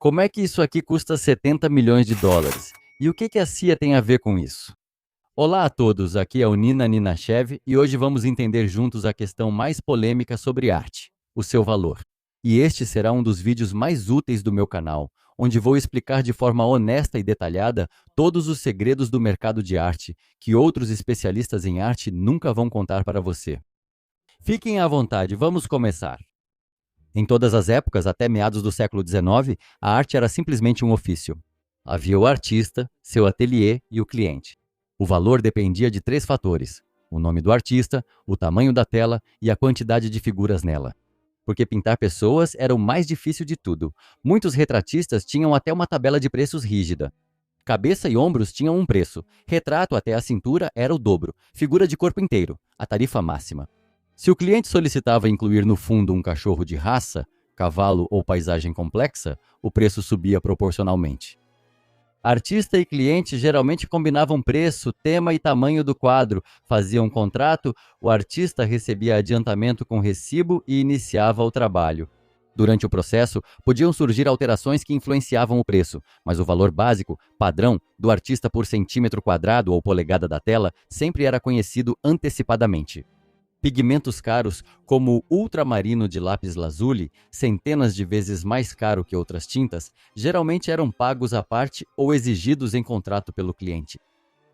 Como é que isso aqui custa 70 milhões de dólares? E o que a CIA tem a ver com isso? Olá a todos, aqui é o Nina Ninachev e hoje vamos entender juntos a questão mais polêmica sobre arte, o seu valor. E este será um dos vídeos mais úteis do meu canal, onde vou explicar de forma honesta e detalhada todos os segredos do mercado de arte que outros especialistas em arte nunca vão contar para você. Fiquem à vontade, vamos começar. Em todas as épocas, até meados do século XIX, a arte era simplesmente um ofício. Havia o artista, seu ateliê e o cliente. O valor dependia de 3 fatores: o nome do artista, o tamanho da tela e a quantidade de figuras nela. Porque pintar pessoas era o mais difícil de tudo. Muitos retratistas tinham até uma tabela de preços rígida. Cabeça e ombros tinham um preço, retrato até a cintura era o dobro, figura de corpo inteiro, a tarifa máxima. Se o cliente solicitava incluir no fundo um cachorro de raça, cavalo ou paisagem complexa, o preço subia proporcionalmente. Artista e cliente geralmente combinavam preço, tema e tamanho do quadro, faziam um contrato, o artista recebia adiantamento com recibo e iniciava o trabalho. Durante o processo, podiam surgir alterações que influenciavam o preço, mas o valor básico, padrão, do artista por centímetro quadrado ou polegada da tela sempre era conhecido antecipadamente. Pigmentos caros, como o ultramarino de lápis-lazuli, centenas de vezes mais caro que outras tintas, geralmente eram pagos à parte ou exigidos em contrato pelo cliente.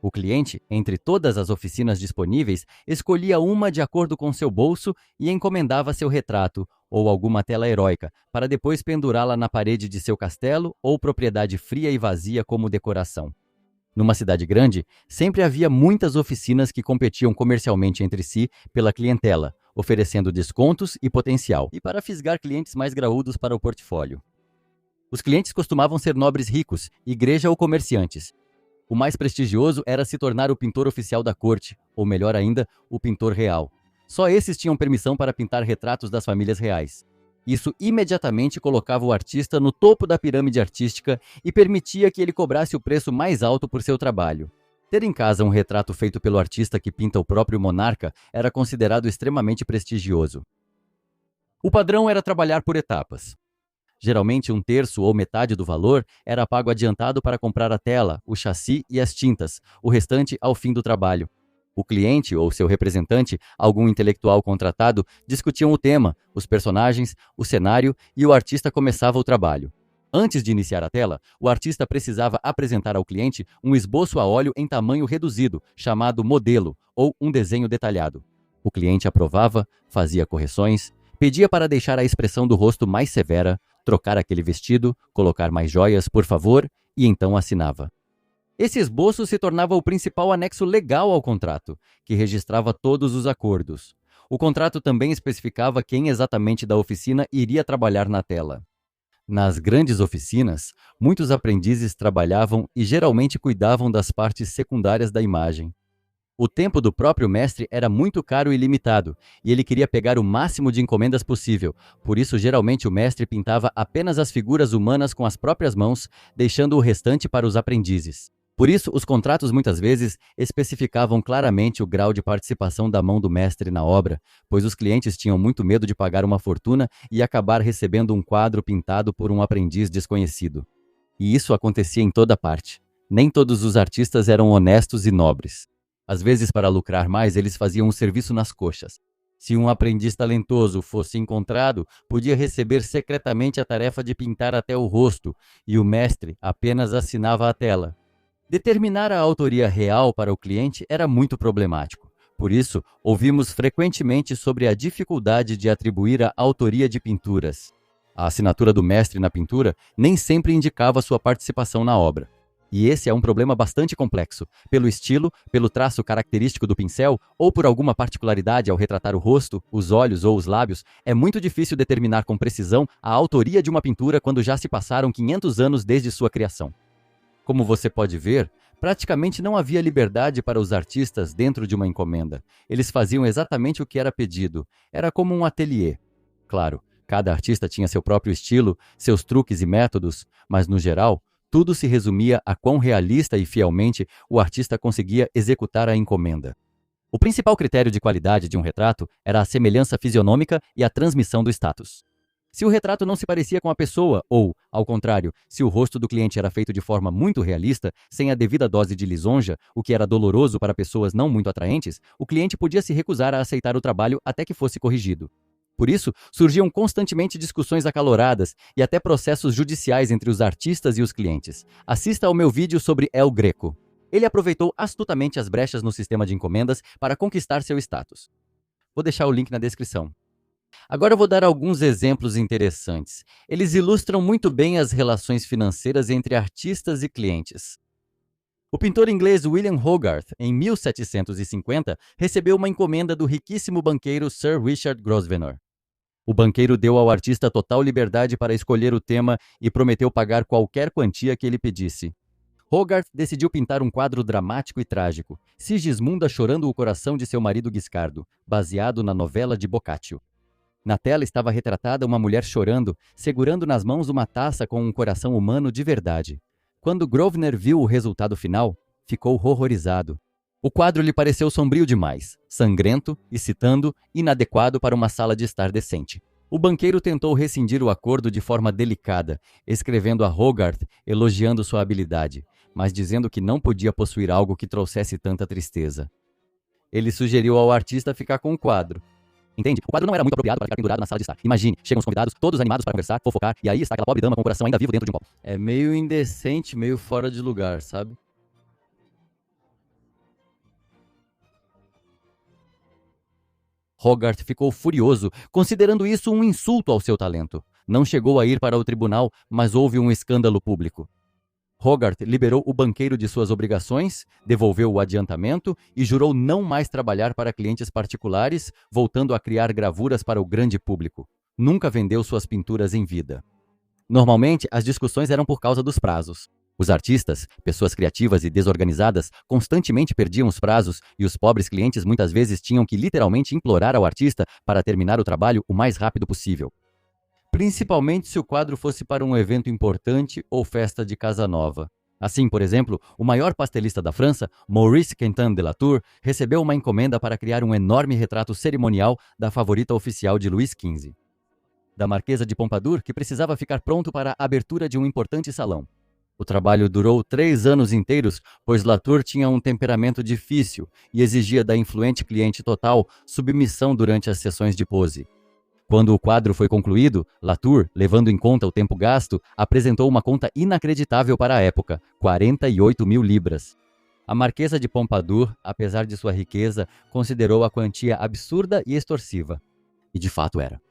O cliente, entre todas as oficinas disponíveis, escolhia uma de acordo com seu bolso e encomendava seu retrato ou alguma tela heróica, para depois pendurá-la na parede de seu castelo ou propriedade fria e vazia como decoração. Numa cidade grande, sempre havia muitas oficinas que competiam comercialmente entre si pela clientela, oferecendo descontos e potencial, e para fisgar clientes mais graúdos para o portfólio. Os clientes costumavam ser nobres ricos, igreja ou comerciantes. O mais prestigioso era se tornar o pintor oficial da corte, ou melhor ainda, o pintor real. Só esses tinham permissão para pintar retratos das famílias reais. Isso imediatamente colocava o artista no topo da pirâmide artística e permitia que ele cobrasse o preço mais alto por seu trabalho. Ter em casa um retrato feito pelo artista que pinta o próprio monarca era considerado extremamente prestigioso. O padrão era trabalhar por etapas. Geralmente, 1/3 ou metade do valor era pago adiantado para comprar a tela, o chassi e as tintas, o restante ao fim do trabalho. O cliente ou seu representante, algum intelectual contratado, discutiam o tema, os personagens, o cenário e o artista começava o trabalho. Antes de iniciar a tela, o artista precisava apresentar ao cliente um esboço a óleo em tamanho reduzido, chamado modelo, ou um desenho detalhado. O cliente aprovava, fazia correções, pedia para deixar a expressão do rosto mais severa, trocar aquele vestido, colocar mais joias, por favor, e então assinava. Esse esboço se tornava o principal anexo legal ao contrato, que registrava todos os acordos. O contrato também especificava quem exatamente da oficina iria trabalhar na tela. Nas grandes oficinas, muitos aprendizes trabalhavam e geralmente cuidavam das partes secundárias da imagem. O tempo do próprio mestre era muito caro e limitado, e ele queria pegar o máximo de encomendas possível. Por isso, geralmente, o mestre pintava apenas as figuras humanas com as próprias mãos, deixando o restante para os aprendizes. Por isso, os contratos muitas vezes especificavam claramente o grau de participação da mão do mestre na obra, pois os clientes tinham muito medo de pagar uma fortuna e acabar recebendo um quadro pintado por um aprendiz desconhecido. E isso acontecia em toda parte. Nem todos os artistas eram honestos e nobres. Às vezes, para lucrar mais, eles faziam um serviço nas coxas. Se um aprendiz talentoso fosse encontrado, podia receber secretamente a tarefa de pintar até o rosto, e o mestre apenas assinava a tela. Determinar a autoria real para o cliente era muito problemático. Por isso, ouvimos frequentemente sobre a dificuldade de atribuir a autoria de pinturas. A assinatura do mestre na pintura nem sempre indicava sua participação na obra. E esse é um problema bastante complexo. Pelo estilo, pelo traço característico do pincel ou por alguma particularidade ao retratar o rosto, os olhos ou os lábios, é muito difícil determinar com precisão a autoria de uma pintura quando já se passaram 500 anos desde sua criação. Como você pode ver, praticamente não havia liberdade para os artistas dentro de uma encomenda. Eles faziam exatamente o que era pedido. Era como um ateliê. Claro, cada artista tinha seu próprio estilo, seus truques e métodos, mas no geral, tudo se resumia a quão realista e fielmente o artista conseguia executar a encomenda. O principal critério de qualidade de um retrato era a semelhança fisionômica e a transmissão do status. Se o retrato não se parecia com a pessoa, ou, ao contrário, se o rosto do cliente era feito de forma muito realista, sem a devida dose de lisonja, o que era doloroso para pessoas não muito atraentes, o cliente podia se recusar a aceitar o trabalho até que fosse corrigido. Por isso, surgiam constantemente discussões acaloradas e até processos judiciais entre os artistas e os clientes. Assista ao meu vídeo sobre El Greco. Ele aproveitou astutamente as brechas no sistema de encomendas para conquistar seu status. Vou deixar o link na descrição. Agora eu vou dar alguns exemplos interessantes. Eles ilustram muito bem as relações financeiras entre artistas e clientes. O pintor inglês William Hogarth, em 1750, recebeu uma encomenda do riquíssimo banqueiro Sir Richard Grosvenor. O banqueiro deu ao artista total liberdade para escolher o tema e prometeu pagar qualquer quantia que ele pedisse. Hogarth decidiu pintar um quadro dramático e trágico, Sigismunda chorando o coração de seu marido Guiscardo, baseado na novela de Boccaccio. Na tela estava retratada uma mulher chorando, segurando nas mãos uma taça com um coração humano de verdade. Quando Grosvenor viu o resultado final, ficou horrorizado. O quadro lhe pareceu sombrio demais, sangrento, excitando, inadequado para uma sala de estar decente. O banqueiro tentou rescindir o acordo de forma delicada, escrevendo a Hogarth elogiando sua habilidade, mas dizendo que não podia possuir algo que trouxesse tanta tristeza. Ele sugeriu ao artista ficar com o quadro. Entende? O quadro não era muito apropriado para ficar pendurado na sala de estar. Imagine, chegam os convidados, todos animados para conversar, fofocar, e aí está aquela pobre dama com o coração ainda vivo dentro de um copo. É meio indecente, meio fora de lugar, sabe? Hogarth ficou furioso, considerando isso um insulto ao seu talento. Não chegou a ir para o tribunal, mas houve um escândalo público. Hogarth liberou o banqueiro de suas obrigações, devolveu o adiantamento e jurou não mais trabalhar para clientes particulares, voltando a criar gravuras para o grande público. Nunca vendeu suas pinturas em vida. Normalmente, as discussões eram por causa dos prazos. Os artistas, pessoas criativas e desorganizadas, constantemente perdiam os prazos e os pobres clientes muitas vezes tinham que literalmente implorar ao artista para terminar o trabalho o mais rápido possível. Principalmente se o quadro fosse para um evento importante ou festa de casa nova. Assim, por exemplo, o maior pastelista da França, Maurice Quentin de Latour, recebeu uma encomenda para criar um enorme retrato cerimonial da favorita oficial de Luís XV. Da Marquesa de Pompadour, que precisava ficar pronto para a abertura de um importante salão. O trabalho durou 3 anos inteiros, pois Latour tinha um temperamento difícil e exigia da influente cliente total submissão durante as sessões de pose. Quando o quadro foi concluído, Latour, levando em conta o tempo gasto, apresentou uma conta inacreditável para a época, 48.000 libras. A Marquesa de Pompadour, apesar de sua riqueza, considerou a quantia absurda e extorsiva. E de fato era.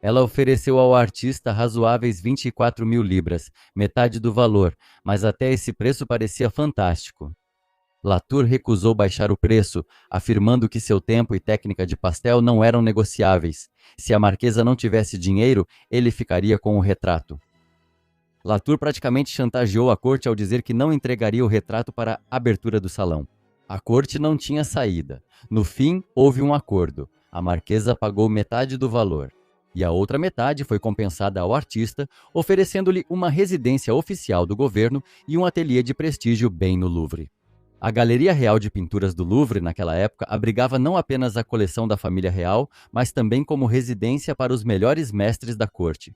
Ela ofereceu ao artista razoáveis 24.000 libras, metade do valor, mas até esse preço parecia fantástico. Latour recusou baixar o preço, afirmando que seu tempo e técnica de pastel não eram negociáveis. Se a marquesa não tivesse dinheiro, ele ficaria com o retrato. Latour praticamente chantageou a corte ao dizer que não entregaria o retrato para a abertura do salão. A corte não tinha saída. No fim, houve um acordo. A marquesa pagou metade do valor. E a outra metade foi compensada ao artista, oferecendo-lhe uma residência oficial do governo e um ateliê de prestígio bem no Louvre. A Galeria Real de Pinturas do Louvre, naquela época, abrigava não apenas a coleção da família real, mas também como residência para os melhores mestres da corte.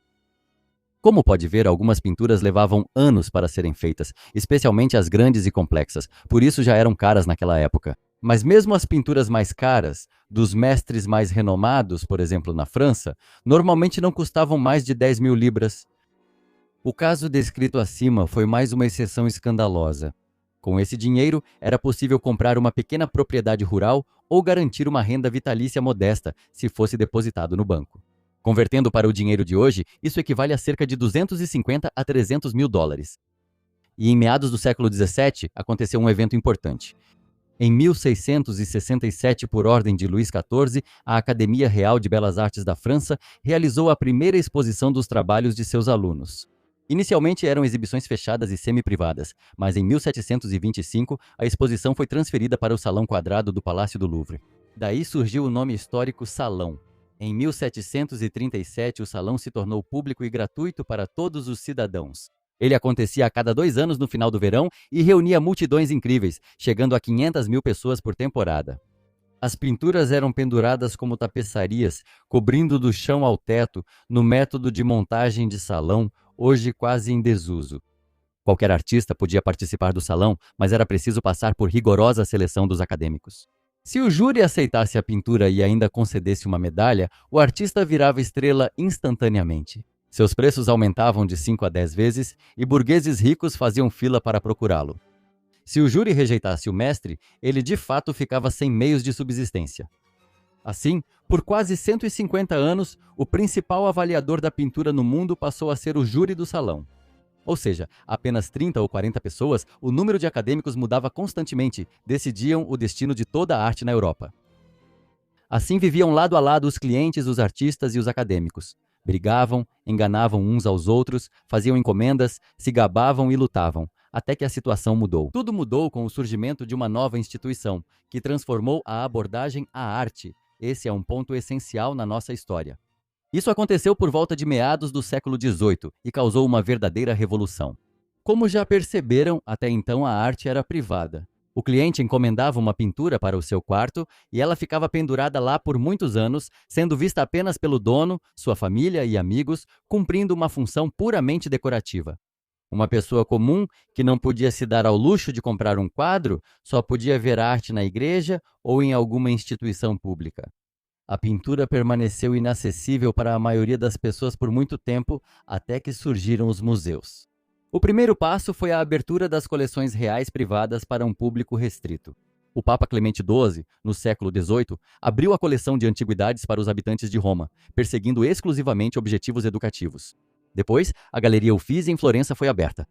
Como pode ver, algumas pinturas levavam anos para serem feitas, especialmente as grandes e complexas, por isso já eram caras naquela época. Mas mesmo as pinturas mais caras, dos mestres mais renomados, por exemplo na França, normalmente não custavam mais de 10.000 libras. O caso descrito acima foi mais uma exceção escandalosa. Com esse dinheiro, era possível comprar uma pequena propriedade rural ou garantir uma renda vitalícia modesta, se fosse depositado no banco. Convertendo para o dinheiro de hoje, isso equivale a cerca de 250 a 300 mil dólares. E em meados do século XVII, aconteceu um evento importante. Em 1667, por ordem de Luís XIV, a Academia Real de Belas Artes da França realizou a primeira exposição dos trabalhos de seus alunos. Inicialmente eram exibições fechadas e semi-privadas, mas em 1725 a exposição foi transferida para o Salão Quadrado do Palácio do Louvre. Daí surgiu o nome histórico Salão. Em 1737 o salão se tornou público e gratuito para todos os cidadãos. Ele acontecia a cada 2 anos no final do verão e reunia multidões incríveis, chegando a 500.000 pessoas por temporada. As pinturas eram penduradas como tapeçarias, cobrindo do chão ao teto, no método de montagem de salão, hoje quase em desuso. Qualquer artista podia participar do salão, mas era preciso passar por rigorosa seleção dos acadêmicos. Se o júri aceitasse a pintura e ainda concedesse uma medalha, o artista virava estrela instantaneamente. Seus preços aumentavam de 5 a 10 vezes e burgueses ricos faziam fila para procurá-lo. Se o júri rejeitasse o mestre, ele de fato ficava sem meios de subsistência. Assim, por quase 150 anos, o principal avaliador da pintura no mundo passou a ser o júri do salão. Ou seja, apenas 30 ou 40 pessoas, o número de acadêmicos mudava constantemente, decidiam o destino de toda a arte na Europa. Assim viviam lado a lado os clientes, os artistas e os acadêmicos. Brigavam, enganavam uns aos outros, faziam encomendas, se gabavam e lutavam, até que a situação mudou. Tudo mudou com o surgimento de uma nova instituição, que transformou a abordagem à arte. Esse é um ponto essencial na nossa história. Isso aconteceu por volta de meados do século XVIII e causou uma verdadeira revolução. Como já perceberam, até então a arte era privada. O cliente encomendava uma pintura para o seu quarto e ela ficava pendurada lá por muitos anos, sendo vista apenas pelo dono, sua família e amigos, cumprindo uma função puramente decorativa. Uma pessoa comum, que não podia se dar ao luxo de comprar um quadro, só podia ver arte na igreja ou em alguma instituição pública. A pintura permaneceu inacessível para a maioria das pessoas por muito tempo, até que surgiram os museus. O primeiro passo foi a abertura das coleções reais privadas para um público restrito. O Papa Clemente XII, no século XVIII, abriu a coleção de antiguidades para os habitantes de Roma, perseguindo exclusivamente objetivos educativos. Depois, a Galeria Uffizi em Florença foi aberta.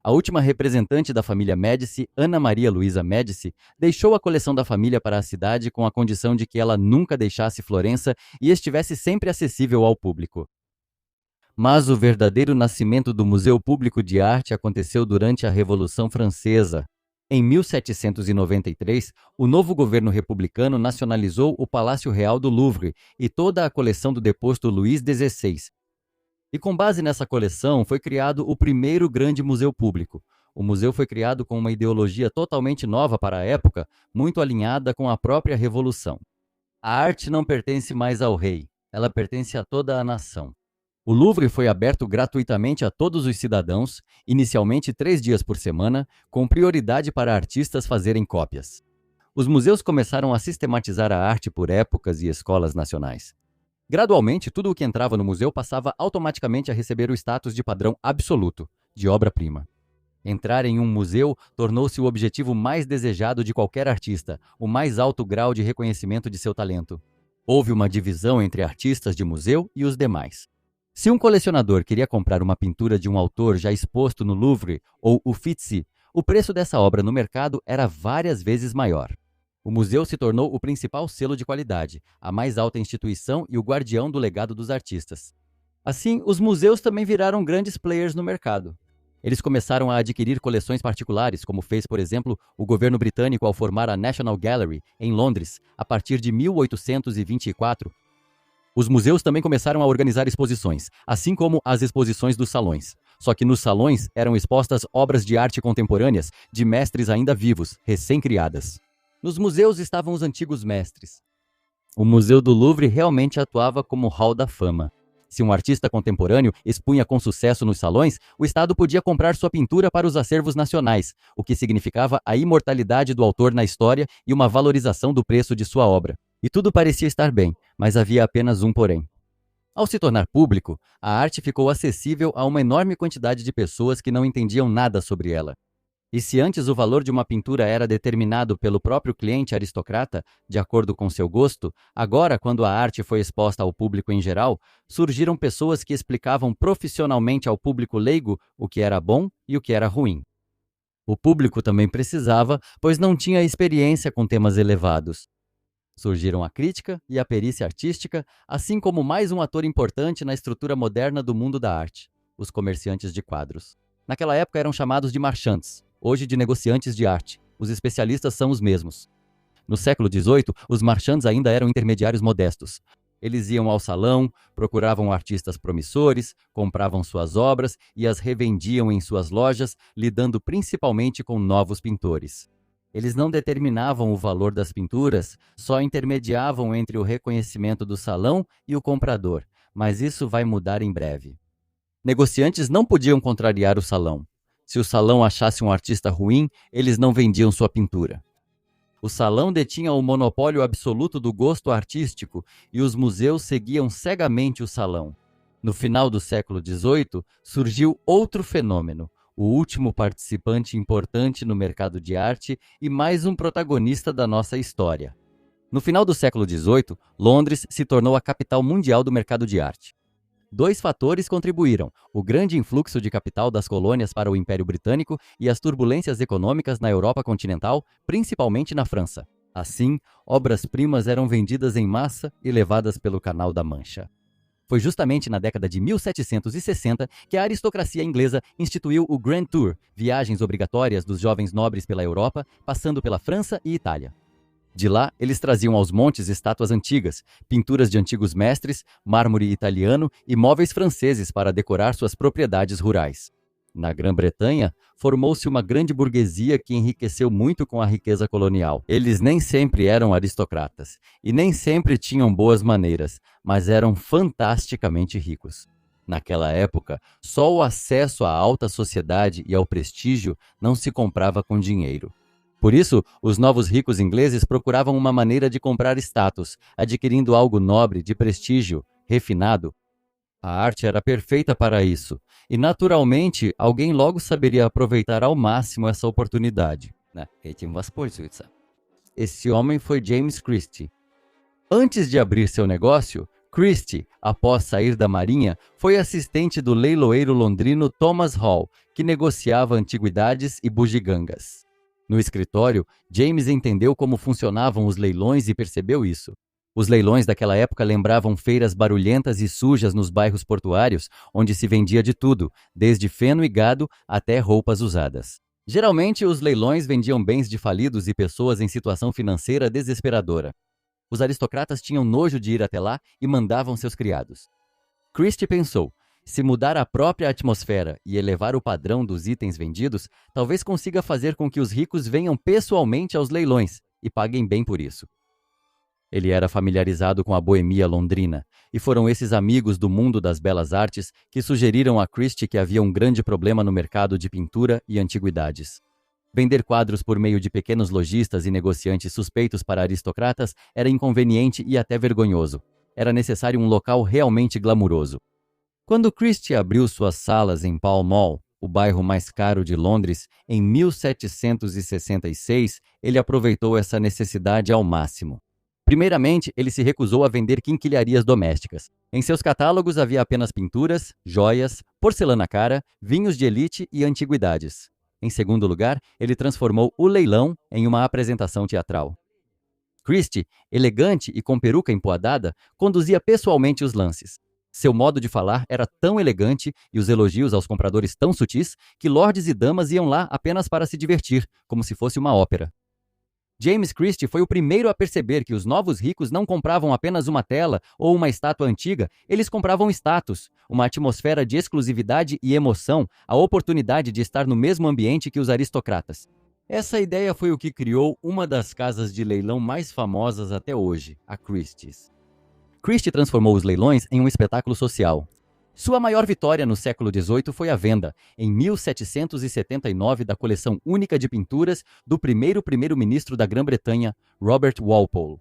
A última representante da família Médici, Ana Maria Luísa Médici, deixou a coleção da família para a cidade com a condição de que ela nunca deixasse Florença e estivesse sempre acessível ao público. Mas o verdadeiro nascimento do Museu Público de Arte aconteceu durante a Revolução Francesa. Em 1793, o novo governo republicano nacionalizou o Palácio Real do Louvre e toda a coleção do deposto Luís XVI. E com base nessa coleção foi criado o primeiro grande museu público. O museu foi criado com uma ideologia totalmente nova para a época, muito alinhada com a própria Revolução. A arte não pertence mais ao rei, ela pertence a toda a nação. O Louvre foi aberto gratuitamente a todos os cidadãos, inicialmente 3 dias por semana, com prioridade para artistas fazerem cópias. Os museus começaram a sistematizar a arte por épocas e escolas nacionais. Gradualmente, tudo o que entrava no museu passava automaticamente a receber o status de padrão absoluto, de obra-prima. Entrar em um museu tornou-se o objetivo mais desejado de qualquer artista, o mais alto grau de reconhecimento de seu talento. Houve uma divisão entre artistas de museu e os demais. Se um colecionador queria comprar uma pintura de um autor já exposto no Louvre ou Uffizi, o preço dessa obra no mercado era várias vezes maior. O museu se tornou o principal selo de qualidade, a mais alta instituição e o guardião do legado dos artistas. Assim, os museus também viraram grandes players no mercado. Eles começaram a adquirir coleções particulares, como fez, por exemplo, o governo britânico ao formar a National Gallery, em Londres, a partir de 1824. Os museus também começaram a organizar exposições, assim como as exposições dos salões. Só que nos salões eram expostas obras de arte contemporâneas de mestres ainda vivos, recém-criadas. Nos museus estavam os antigos mestres. O Museu do Louvre realmente atuava como hall da fama. Se um artista contemporâneo expunha com sucesso nos salões, o Estado podia comprar sua pintura para os acervos nacionais, o que significava a imortalidade do autor na história e uma valorização do preço de sua obra. E tudo parecia estar bem, mas havia apenas um porém. Ao se tornar público, a arte ficou acessível a uma enorme quantidade de pessoas que não entendiam nada sobre ela. E se antes o valor de uma pintura era determinado pelo próprio cliente aristocrata, de acordo com seu gosto, agora, quando a arte foi exposta ao público em geral, surgiram pessoas que explicavam profissionalmente ao público leigo o que era bom e o que era ruim. O público também precisava, pois não tinha experiência com temas elevados. Surgiram a crítica e a perícia artística, assim como mais um ator importante na estrutura moderna do mundo da arte, os comerciantes de quadros. Naquela época eram chamados de marchands, hoje de negociantes de arte. Os especialistas são os mesmos. No século XVIII, os marchands ainda eram intermediários modestos. Eles iam ao salão, procuravam artistas promissores, compravam suas obras e as revendiam em suas lojas, lidando principalmente com novos pintores. Eles não determinavam o valor das pinturas, só intermediavam entre o reconhecimento do salão e o comprador, mas isso vai mudar em breve. Negociantes não podiam contrariar o salão. Se o salão achasse um artista ruim, eles não vendiam sua pintura. O salão detinha o monopólio absoluto do gosto artístico e os museus seguiam cegamente o salão. No final do século XVIII, surgiu outro fenômeno, o último participante importante no mercado de arte e mais um protagonista da nossa história. No final do século XVIII, Londres se tornou a capital mundial do mercado de arte. Dois fatores contribuíram: o grande influxo de capital das colônias para o Império Britânico e as turbulências econômicas na Europa continental, principalmente na França. Assim, obras-primas eram vendidas em massa e levadas pelo Canal da Mancha. Foi justamente na década de 1760 que a aristocracia inglesa instituiu o Grand Tour, viagens obrigatórias dos jovens nobres pela Europa, passando pela França e Itália. De lá, eles traziam aos montes estátuas antigas, pinturas de antigos mestres, mármore italiano e móveis franceses para decorar suas propriedades rurais. Na Grã-Bretanha, formou-se uma grande burguesia que enriqueceu muito com a riqueza colonial. Eles nem sempre eram aristocratas e nem sempre tinham boas maneiras, mas eram fantasticamente ricos. Naquela época, só o acesso à alta sociedade e ao prestígio não se comprava com dinheiro. Por isso, os novos ricos ingleses procuravam uma maneira de comprar status, adquirindo algo nobre, de prestígio, refinado. A arte era perfeita para isso, e naturalmente alguém logo saberia aproveitar ao máximo essa oportunidade. Esse homem foi James Christie. Antes de abrir seu negócio, Christie, após sair da marinha, foi assistente do leiloeiro londrino Thomas Hall, que negociava antiguidades e bugigangas. No escritório, James entendeu como funcionavam os leilões e percebeu isso. Os leilões daquela época lembravam feiras barulhentas e sujas nos bairros portuários, onde se vendia de tudo, desde feno e gado até roupas usadas. Geralmente, os leilões vendiam bens de falidos e pessoas em situação financeira desesperadora. Os aristocratas tinham nojo de ir até lá e mandavam seus criados. Christie pensou: se mudar a própria atmosfera e elevar o padrão dos itens vendidos, talvez consiga fazer com que os ricos venham pessoalmente aos leilões e paguem bem por isso. Ele era familiarizado com a boemia londrina, e foram esses amigos do mundo das belas artes que sugeriram a Christie que havia um grande problema no mercado de pintura e antiguidades. Vender quadros por meio de pequenos lojistas e negociantes suspeitos para aristocratas era inconveniente e até vergonhoso. Era necessário um local realmente glamuroso. Quando Christie abriu suas salas em Pall Mall, o bairro mais caro de Londres, em 1766, ele aproveitou essa necessidade ao máximo. Primeiramente, ele se recusou a vender quinquilharias domésticas. Em seus catálogos havia apenas pinturas, joias, porcelana cara, vinhos de elite e antiguidades. Em segundo lugar, ele transformou o leilão em uma apresentação teatral. Christie, elegante e com peruca empoadada, conduzia pessoalmente os lances. Seu modo de falar era tão elegante e os elogios aos compradores tão sutis que lordes e damas iam lá apenas para se divertir, como se fosse uma ópera. James Christie foi o primeiro a perceber que os novos ricos não compravam apenas uma tela ou uma estátua antiga, eles compravam status, uma atmosfera de exclusividade e emoção, a oportunidade de estar no mesmo ambiente que os aristocratas. Essa ideia foi o que criou uma das casas de leilão mais famosas até hoje, a Christie's. Christie transformou os leilões em um espetáculo social. Sua maior vitória no século XVIII foi a venda, em 1779, da coleção única de pinturas do primeiro-ministro da Grã-Bretanha, Robert Walpole.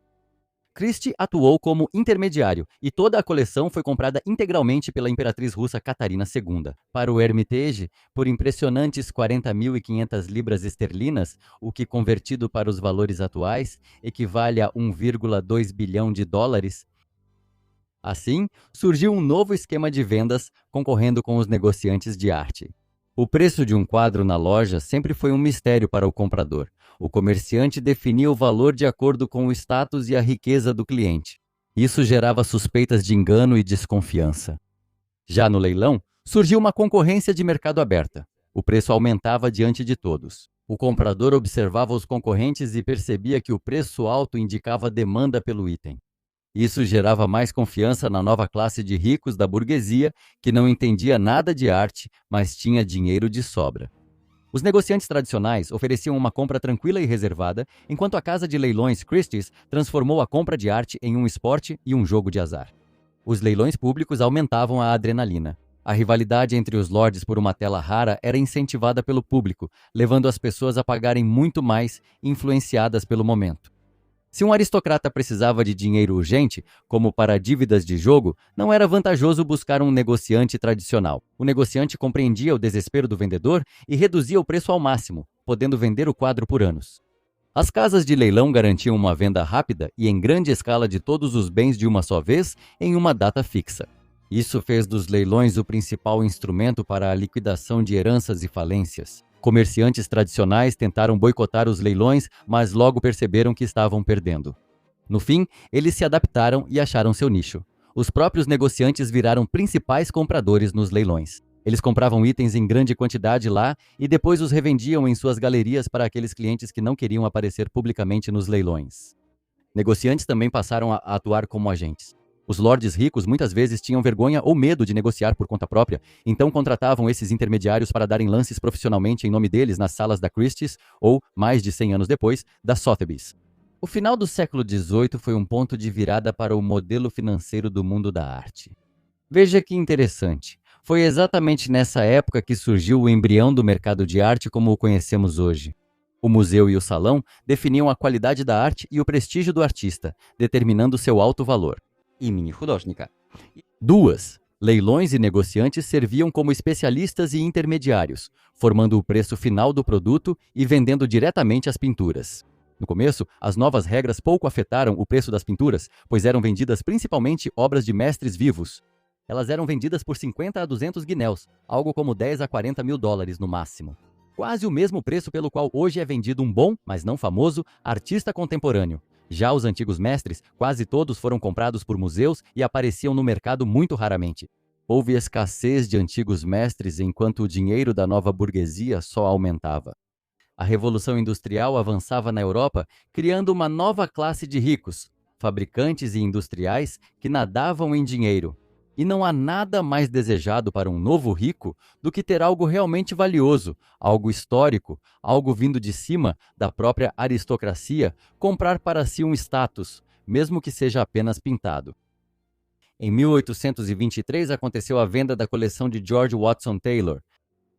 Christie atuou como intermediário e toda a coleção foi comprada integralmente pela imperatriz russa Catarina II. Para o Hermitage, por impressionantes 40.500 libras esterlinas, o que convertido para os valores atuais equivale a 1,2 bilhão de dólares. Assim, surgiu um novo esquema de vendas concorrendo com os negociantes de arte. O preço de um quadro na loja sempre foi um mistério para o comprador. O comerciante definia o valor de acordo com o status e a riqueza do cliente. Isso gerava suspeitas de engano e desconfiança. Já no leilão, surgiu uma concorrência de mercado aberta. O preço aumentava diante de todos. O comprador observava os concorrentes e percebia que o preço alto indicava demanda pelo item. Isso gerava mais confiança na nova classe de ricos da burguesia, que não entendia nada de arte, mas tinha dinheiro de sobra. Os negociantes tradicionais ofereciam uma compra tranquila e reservada, enquanto a casa de leilões Christie's transformou a compra de arte em um esporte e um jogo de azar. Os leilões públicos aumentavam a adrenalina. A rivalidade entre os lords por uma tela rara era incentivada pelo público, levando as pessoas a pagarem muito mais, influenciadas pelo momento. Se um aristocrata precisava de dinheiro urgente, como para dívidas de jogo, não era vantajoso buscar um negociante tradicional. O negociante compreendia o desespero do vendedor e reduzia o preço ao máximo, podendo vender o quadro por anos. As casas de leilão garantiam uma venda rápida e em grande escala de todos os bens de uma só vez, em uma data fixa. Isso fez dos leilões o principal instrumento para a liquidação de heranças e falências. Comerciantes tradicionais tentaram boicotar os leilões, mas logo perceberam que estavam perdendo. No fim, eles se adaptaram e acharam seu nicho. Os próprios negociantes viraram principais compradores nos leilões. Eles compravam itens em grande quantidade lá e depois os revendiam em suas galerias para aqueles clientes que não queriam aparecer publicamente nos leilões. Negociantes também passaram a atuar como agentes. Os lordes ricos muitas vezes tinham vergonha ou medo de negociar por conta própria, então contratavam esses intermediários para darem lances profissionalmente em nome deles nas salas da Christie's ou, mais de 100 anos depois, da Sotheby's. O final do século XVIII foi um ponto de virada para o modelo financeiro do mundo da arte. Veja que interessante. Foi exatamente nessa época que surgiu o embrião do mercado de arte como o conhecemos hoje. O museu e o salão definiam a qualidade da arte e o prestígio do artista, determinando seu alto valor. Имени художника. 2. Leilões e negociantes serviam como especialistas e intermediários, formando o preço final do produto e vendendo diretamente as pinturas. No começo, as novas regras pouco afetaram o preço das pinturas, pois eram vendidas principalmente obras de mestres vivos. Elas eram vendidas por 50 a 200 guinéus, algo como 10 a 40 mil dólares no máximo. Quase o mesmo preço pelo qual hoje é vendido um bom, mas não famoso, artista contemporâneo. Já os antigos mestres, quase todos foram comprados por museus e apareciam no mercado muito raramente. Houve escassez de antigos mestres enquanto o dinheiro da nova burguesia só aumentava. A Revolução Industrial avançava na Europa, criando uma nova classe de ricos, fabricantes e industriais que nadavam em dinheiro. E não há nada mais desejado para um novo rico do que ter algo realmente valioso, algo histórico, algo vindo de cima da própria aristocracia, comprar para si um status, mesmo que seja apenas pintado. Em 1823 aconteceu a venda da coleção de George Watson Taylor.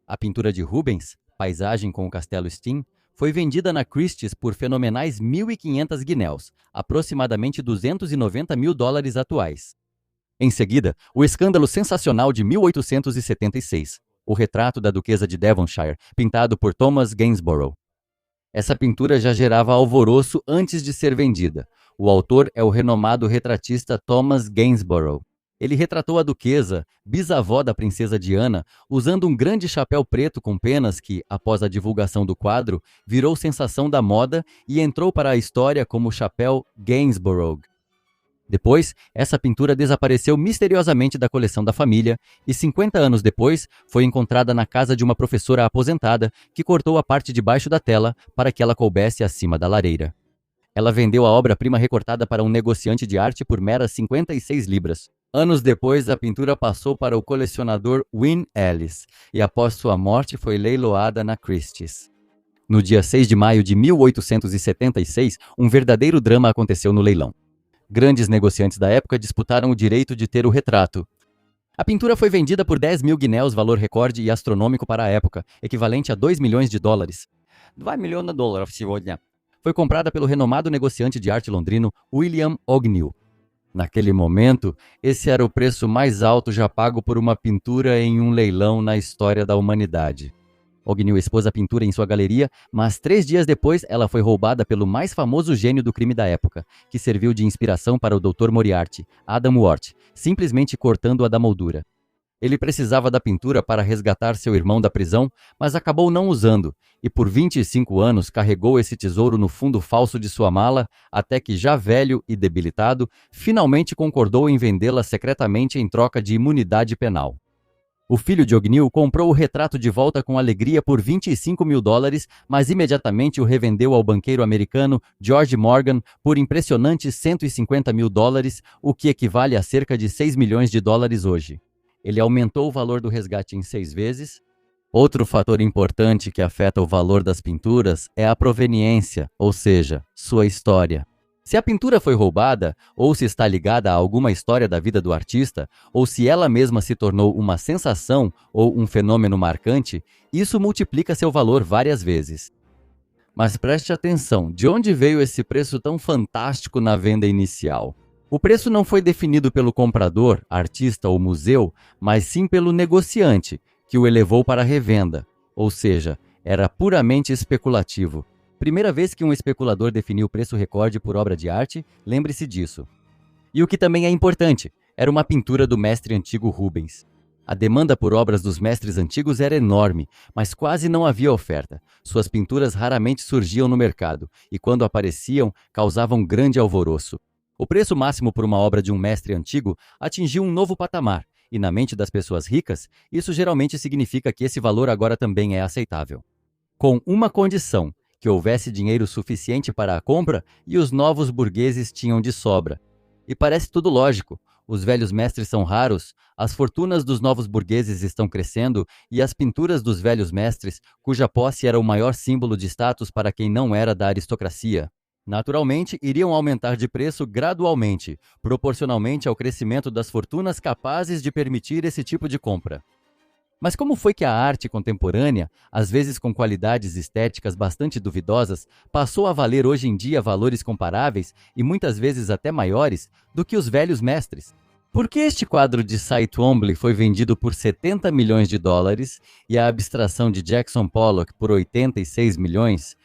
A pintura de Rubens, Paisagem com o Castelo Steam, foi vendida na Christie's por fenomenais 1.500 guinéus, aproximadamente 290 mil dólares atuais. Em seguida, o escândalo sensacional de 1876, o retrato da Duquesa de Devonshire, pintado por Thomas Gainsborough. Essa pintura já gerava alvoroço antes de ser vendida. O autor é o renomado retratista Thomas Gainsborough. Ele retratou a duquesa, bisavó da princesa Diana, usando um grande chapéu preto com penas que, após a divulgação do quadro, virou sensação da moda e entrou para a história como o chapéu Gainsborough. Depois, essa pintura desapareceu misteriosamente da coleção da família e 50 anos depois foi encontrada na casa de uma professora aposentada que cortou a parte de baixo da tela para que ela coubesse acima da lareira. Ela vendeu a obra-prima recortada para um negociante de arte por meras 56 libras. Anos depois, a pintura passou para o colecionador Wynne Ellis e após sua morte foi leiloada na Christie's. No dia 6 de maio de 1876, um verdadeiro drama aconteceu no leilão. Grandes negociantes da época disputaram o direito de ter o retrato. A pintura foi vendida por 10 mil guinéus, valor recorde e astronômico para a época, equivalente a 2 milhões de dólares. 2 milhões de dólares сегодня. Foi comprada pelo renomado negociante de arte londrino William Ognew. Naquele momento, esse era o preço mais alto já pago por uma pintura em um leilão na história da humanidade. Ognew expôs a pintura em sua galeria, mas 3 dias depois ela foi roubada pelo mais famoso gênio do crime da época, que serviu de inspiração para o Dr. Moriarty, Adam Wart, simplesmente cortando-a da moldura. Ele precisava da pintura para resgatar seu irmão da prisão, mas acabou não usando, e por 25 anos carregou esse tesouro no fundo falso de sua mala, até que, já velho e debilitado, finalmente concordou em vendê-la secretamente em troca de imunidade penal. O filho de Ognew comprou o retrato de volta com alegria por 25 mil dólares, mas imediatamente o revendeu ao banqueiro americano George Morgan por impressionantes 150 mil dólares, o que equivale a cerca de 6 milhões de dólares hoje. Ele aumentou o valor do resgate em 6 vezes, Outro fator importante que afeta o valor das pinturas é a proveniência, ou seja, sua história. Se a pintura foi roubada, ou se está ligada a alguma história da vida do artista, ou se ela mesma se tornou uma sensação ou um fenômeno marcante, isso multiplica seu valor várias vezes. Mas preste atenção, de onde veio esse preço tão fantástico na venda inicial? O preço não foi definido pelo comprador, artista ou museu, mas sim pelo negociante, que o elevou para a revenda, ou seja, era puramente especulativo. Primeira vez que um especulador definiu o preço recorde por obra de arte, lembre-se disso. E o que também é importante, era uma pintura do mestre antigo Rubens. A demanda por obras dos mestres antigos era enorme, mas quase não havia oferta. Suas pinturas raramente surgiam no mercado, e quando apareciam, causavam grande alvoroço. O preço máximo por uma obra de um mestre antigo atingiu um novo patamar, e na mente das pessoas ricas, isso geralmente significa que esse valor agora também é aceitável. Com uma condição, que houvesse dinheiro suficiente para a compra e os novos burgueses tinham de sobra. E parece tudo lógico. Os velhos mestres são raros, as fortunas dos novos burgueses estão crescendo e as pinturas dos velhos mestres, cuja posse era o maior símbolo de status para quem não era da aristocracia, naturalmente iriam aumentar de preço gradualmente, proporcionalmente ao crescimento das fortunas capazes de permitir esse tipo de compra. Mas como foi que a arte contemporânea, às vezes com qualidades estéticas bastante duvidosas, passou a valer hoje em dia valores comparáveis e muitas vezes até maiores do que os velhos mestres? Por que este quadro de Cy Twombly foi vendido por 70 milhões de dólares e a abstração de Jackson Pollock por 86 milhões?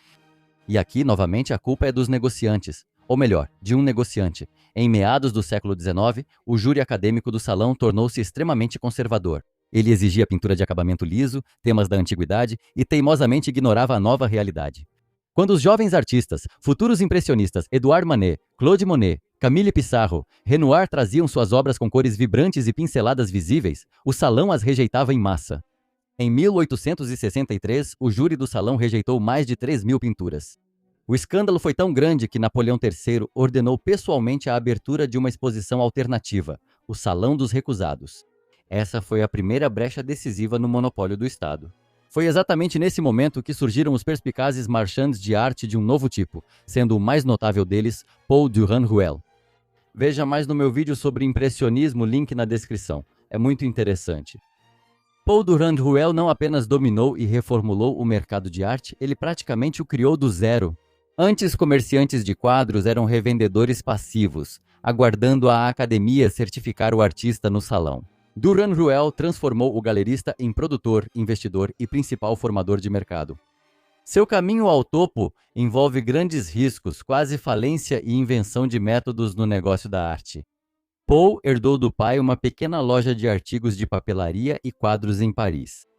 E aqui, novamente, a culpa é dos negociantes, ou melhor, de um negociante. Em meados do século XIX, o júri acadêmico do salão tornou-se extremamente conservador. Ele exigia pintura de acabamento liso, temas da antiguidade e teimosamente ignorava a nova realidade. Quando os jovens artistas, futuros impressionistas Edouard Manet, Claude Monet, Camille Pissarro, Renoir traziam suas obras com cores vibrantes e pinceladas visíveis, o salão as rejeitava em massa. Em 1863, o júri do salão rejeitou mais de 3.000 pinturas. O escândalo foi tão grande que Napoleão III ordenou pessoalmente a abertura de uma exposição alternativa, o Salão dos Recusados. Essa foi a primeira brecha decisiva no monopólio do Estado. Foi exatamente nesse momento que surgiram os perspicazes marchands de arte de um novo tipo, sendo o mais notável deles Paul Durand-Ruel. Veja mais no meu vídeo sobre impressionismo, link na descrição. É muito interessante. Paul Durand-Ruel não apenas dominou e reformulou o mercado de arte, ele praticamente o criou do zero. Antes, comerciantes de quadros eram revendedores passivos, aguardando a academia certificar o artista no salão. Durand-Ruel transformou o galerista em produtor, investidor e principal formador de mercado. Seu caminho ao topo envolve grandes riscos, quase falência e invenção de métodos no negócio da arte. Paul herdou do pai uma pequena loja de artigos de papelaria e quadros em Paris.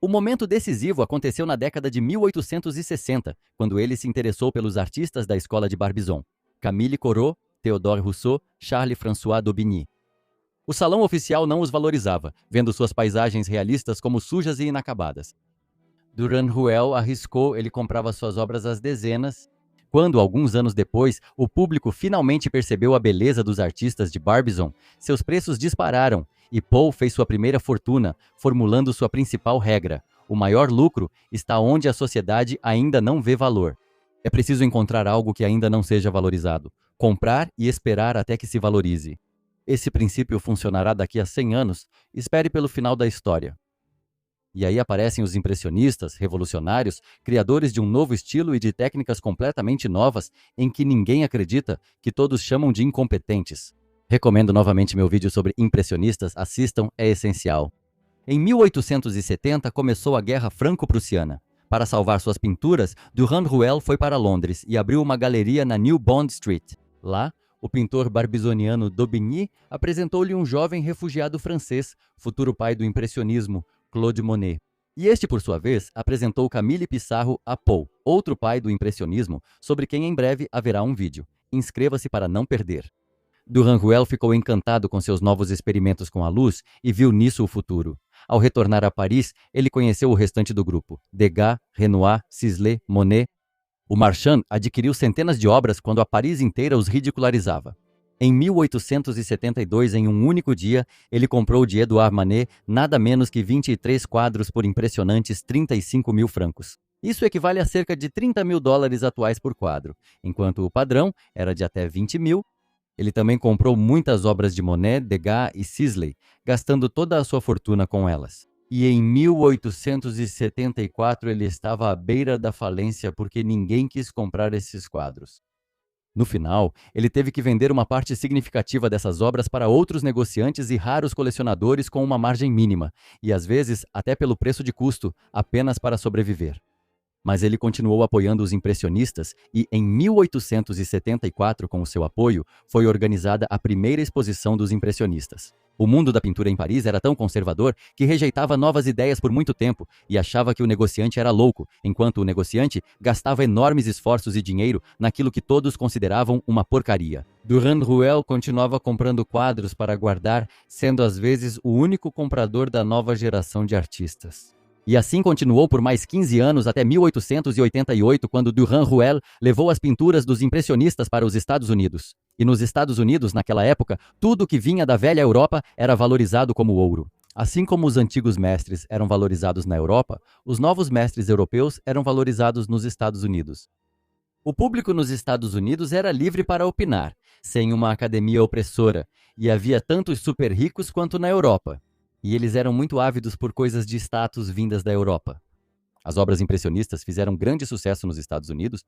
O momento decisivo aconteceu na década de 1860, quando ele se interessou pelos artistas da escola de Barbizon, Camille Corot, Théodore Rousseau, Charles-François d'Aubigny. O salão oficial não os valorizava, vendo suas paisagens realistas como sujas e inacabadas. Durand-Ruel arriscou, ele comprava suas obras às dezenas. Quando, alguns anos depois, o público finalmente percebeu a beleza dos artistas de Barbizon, seus preços dispararam e Paul fez sua primeira fortuna, formulando sua principal regra: o maior lucro está onde a sociedade ainda não vê valor. É preciso encontrar algo que ainda não seja valorizado, comprar e esperar até que se valorize. Esse princípio funcionará daqui a 100 anos, espere pelo final da história. E aí aparecem os impressionistas, revolucionários, criadores de um novo estilo e de técnicas completamente novas em que ninguém acredita, que todos chamam de incompetentes. Recomendo novamente meu vídeo sobre impressionistas, assistam, é essencial. Em 1870 começou a Guerra Franco-Prussiana. Para salvar suas pinturas, Durand-Ruel foi para Londres e abriu uma galeria na New Bond Street. Lá, o pintor barbizoniano d'Aubigny apresentou-lhe um jovem refugiado francês, futuro pai do impressionismo, Claude Monet. E este, por sua vez, apresentou Camille Pissarro a Paul, outro pai do impressionismo, sobre quem em breve haverá um vídeo. Inscreva-se para não perder. Durand-Ruel ficou encantado com seus novos experimentos com a luz e viu nisso o futuro. Ao retornar a Paris, ele conheceu o restante do grupo: Degas, Renoir, Sisley, Monet. O Marchand adquiriu centenas de obras quando a Paris inteira os ridicularizava. Em 1872, em um único dia, ele comprou de Edouard Manet nada menos que 23 quadros por impressionantes 35 mil francos. Isso equivale a cerca de 30 mil dólares atuais por quadro, enquanto o padrão era de até 20 mil. Ele também comprou muitas obras de Monet, Degas e Sisley, gastando toda a sua fortuna com elas. E em 1874 ele estava à beira da falência porque ninguém quis comprar esses quadros. No final, ele teve que vender uma parte significativa dessas obras para outros negociantes e raros colecionadores com uma margem mínima, e às vezes até pelo preço de custo, apenas para sobreviver. Mas ele continuou apoiando os impressionistas e, em 1874, com o seu apoio, foi organizada a primeira exposição dos impressionistas. O mundo da pintura em Paris era tão conservador que rejeitava novas ideias por muito tempo e achava que o negociante era louco, enquanto o negociante gastava enormes esforços e dinheiro naquilo que todos consideravam uma porcaria. Durand-Ruel continuava comprando quadros para guardar, sendo às vezes o único comprador da nova geração de artistas. E assim continuou por mais 15 anos até 1888, quando Durand-Ruel levou as pinturas dos impressionistas para os Estados Unidos. E nos Estados Unidos, naquela época, tudo que vinha da velha Europa era valorizado como ouro. Assim como os antigos mestres eram valorizados na Europa, os novos mestres europeus eram valorizados nos Estados Unidos. O público nos Estados Unidos era livre para opinar, sem uma academia opressora, e havia tantos super ricos quanto na Europa. E eles eram muito ávidos por coisas de status vindas da Europa. As obras impressionistas fizeram grande sucesso nos Estados Unidos.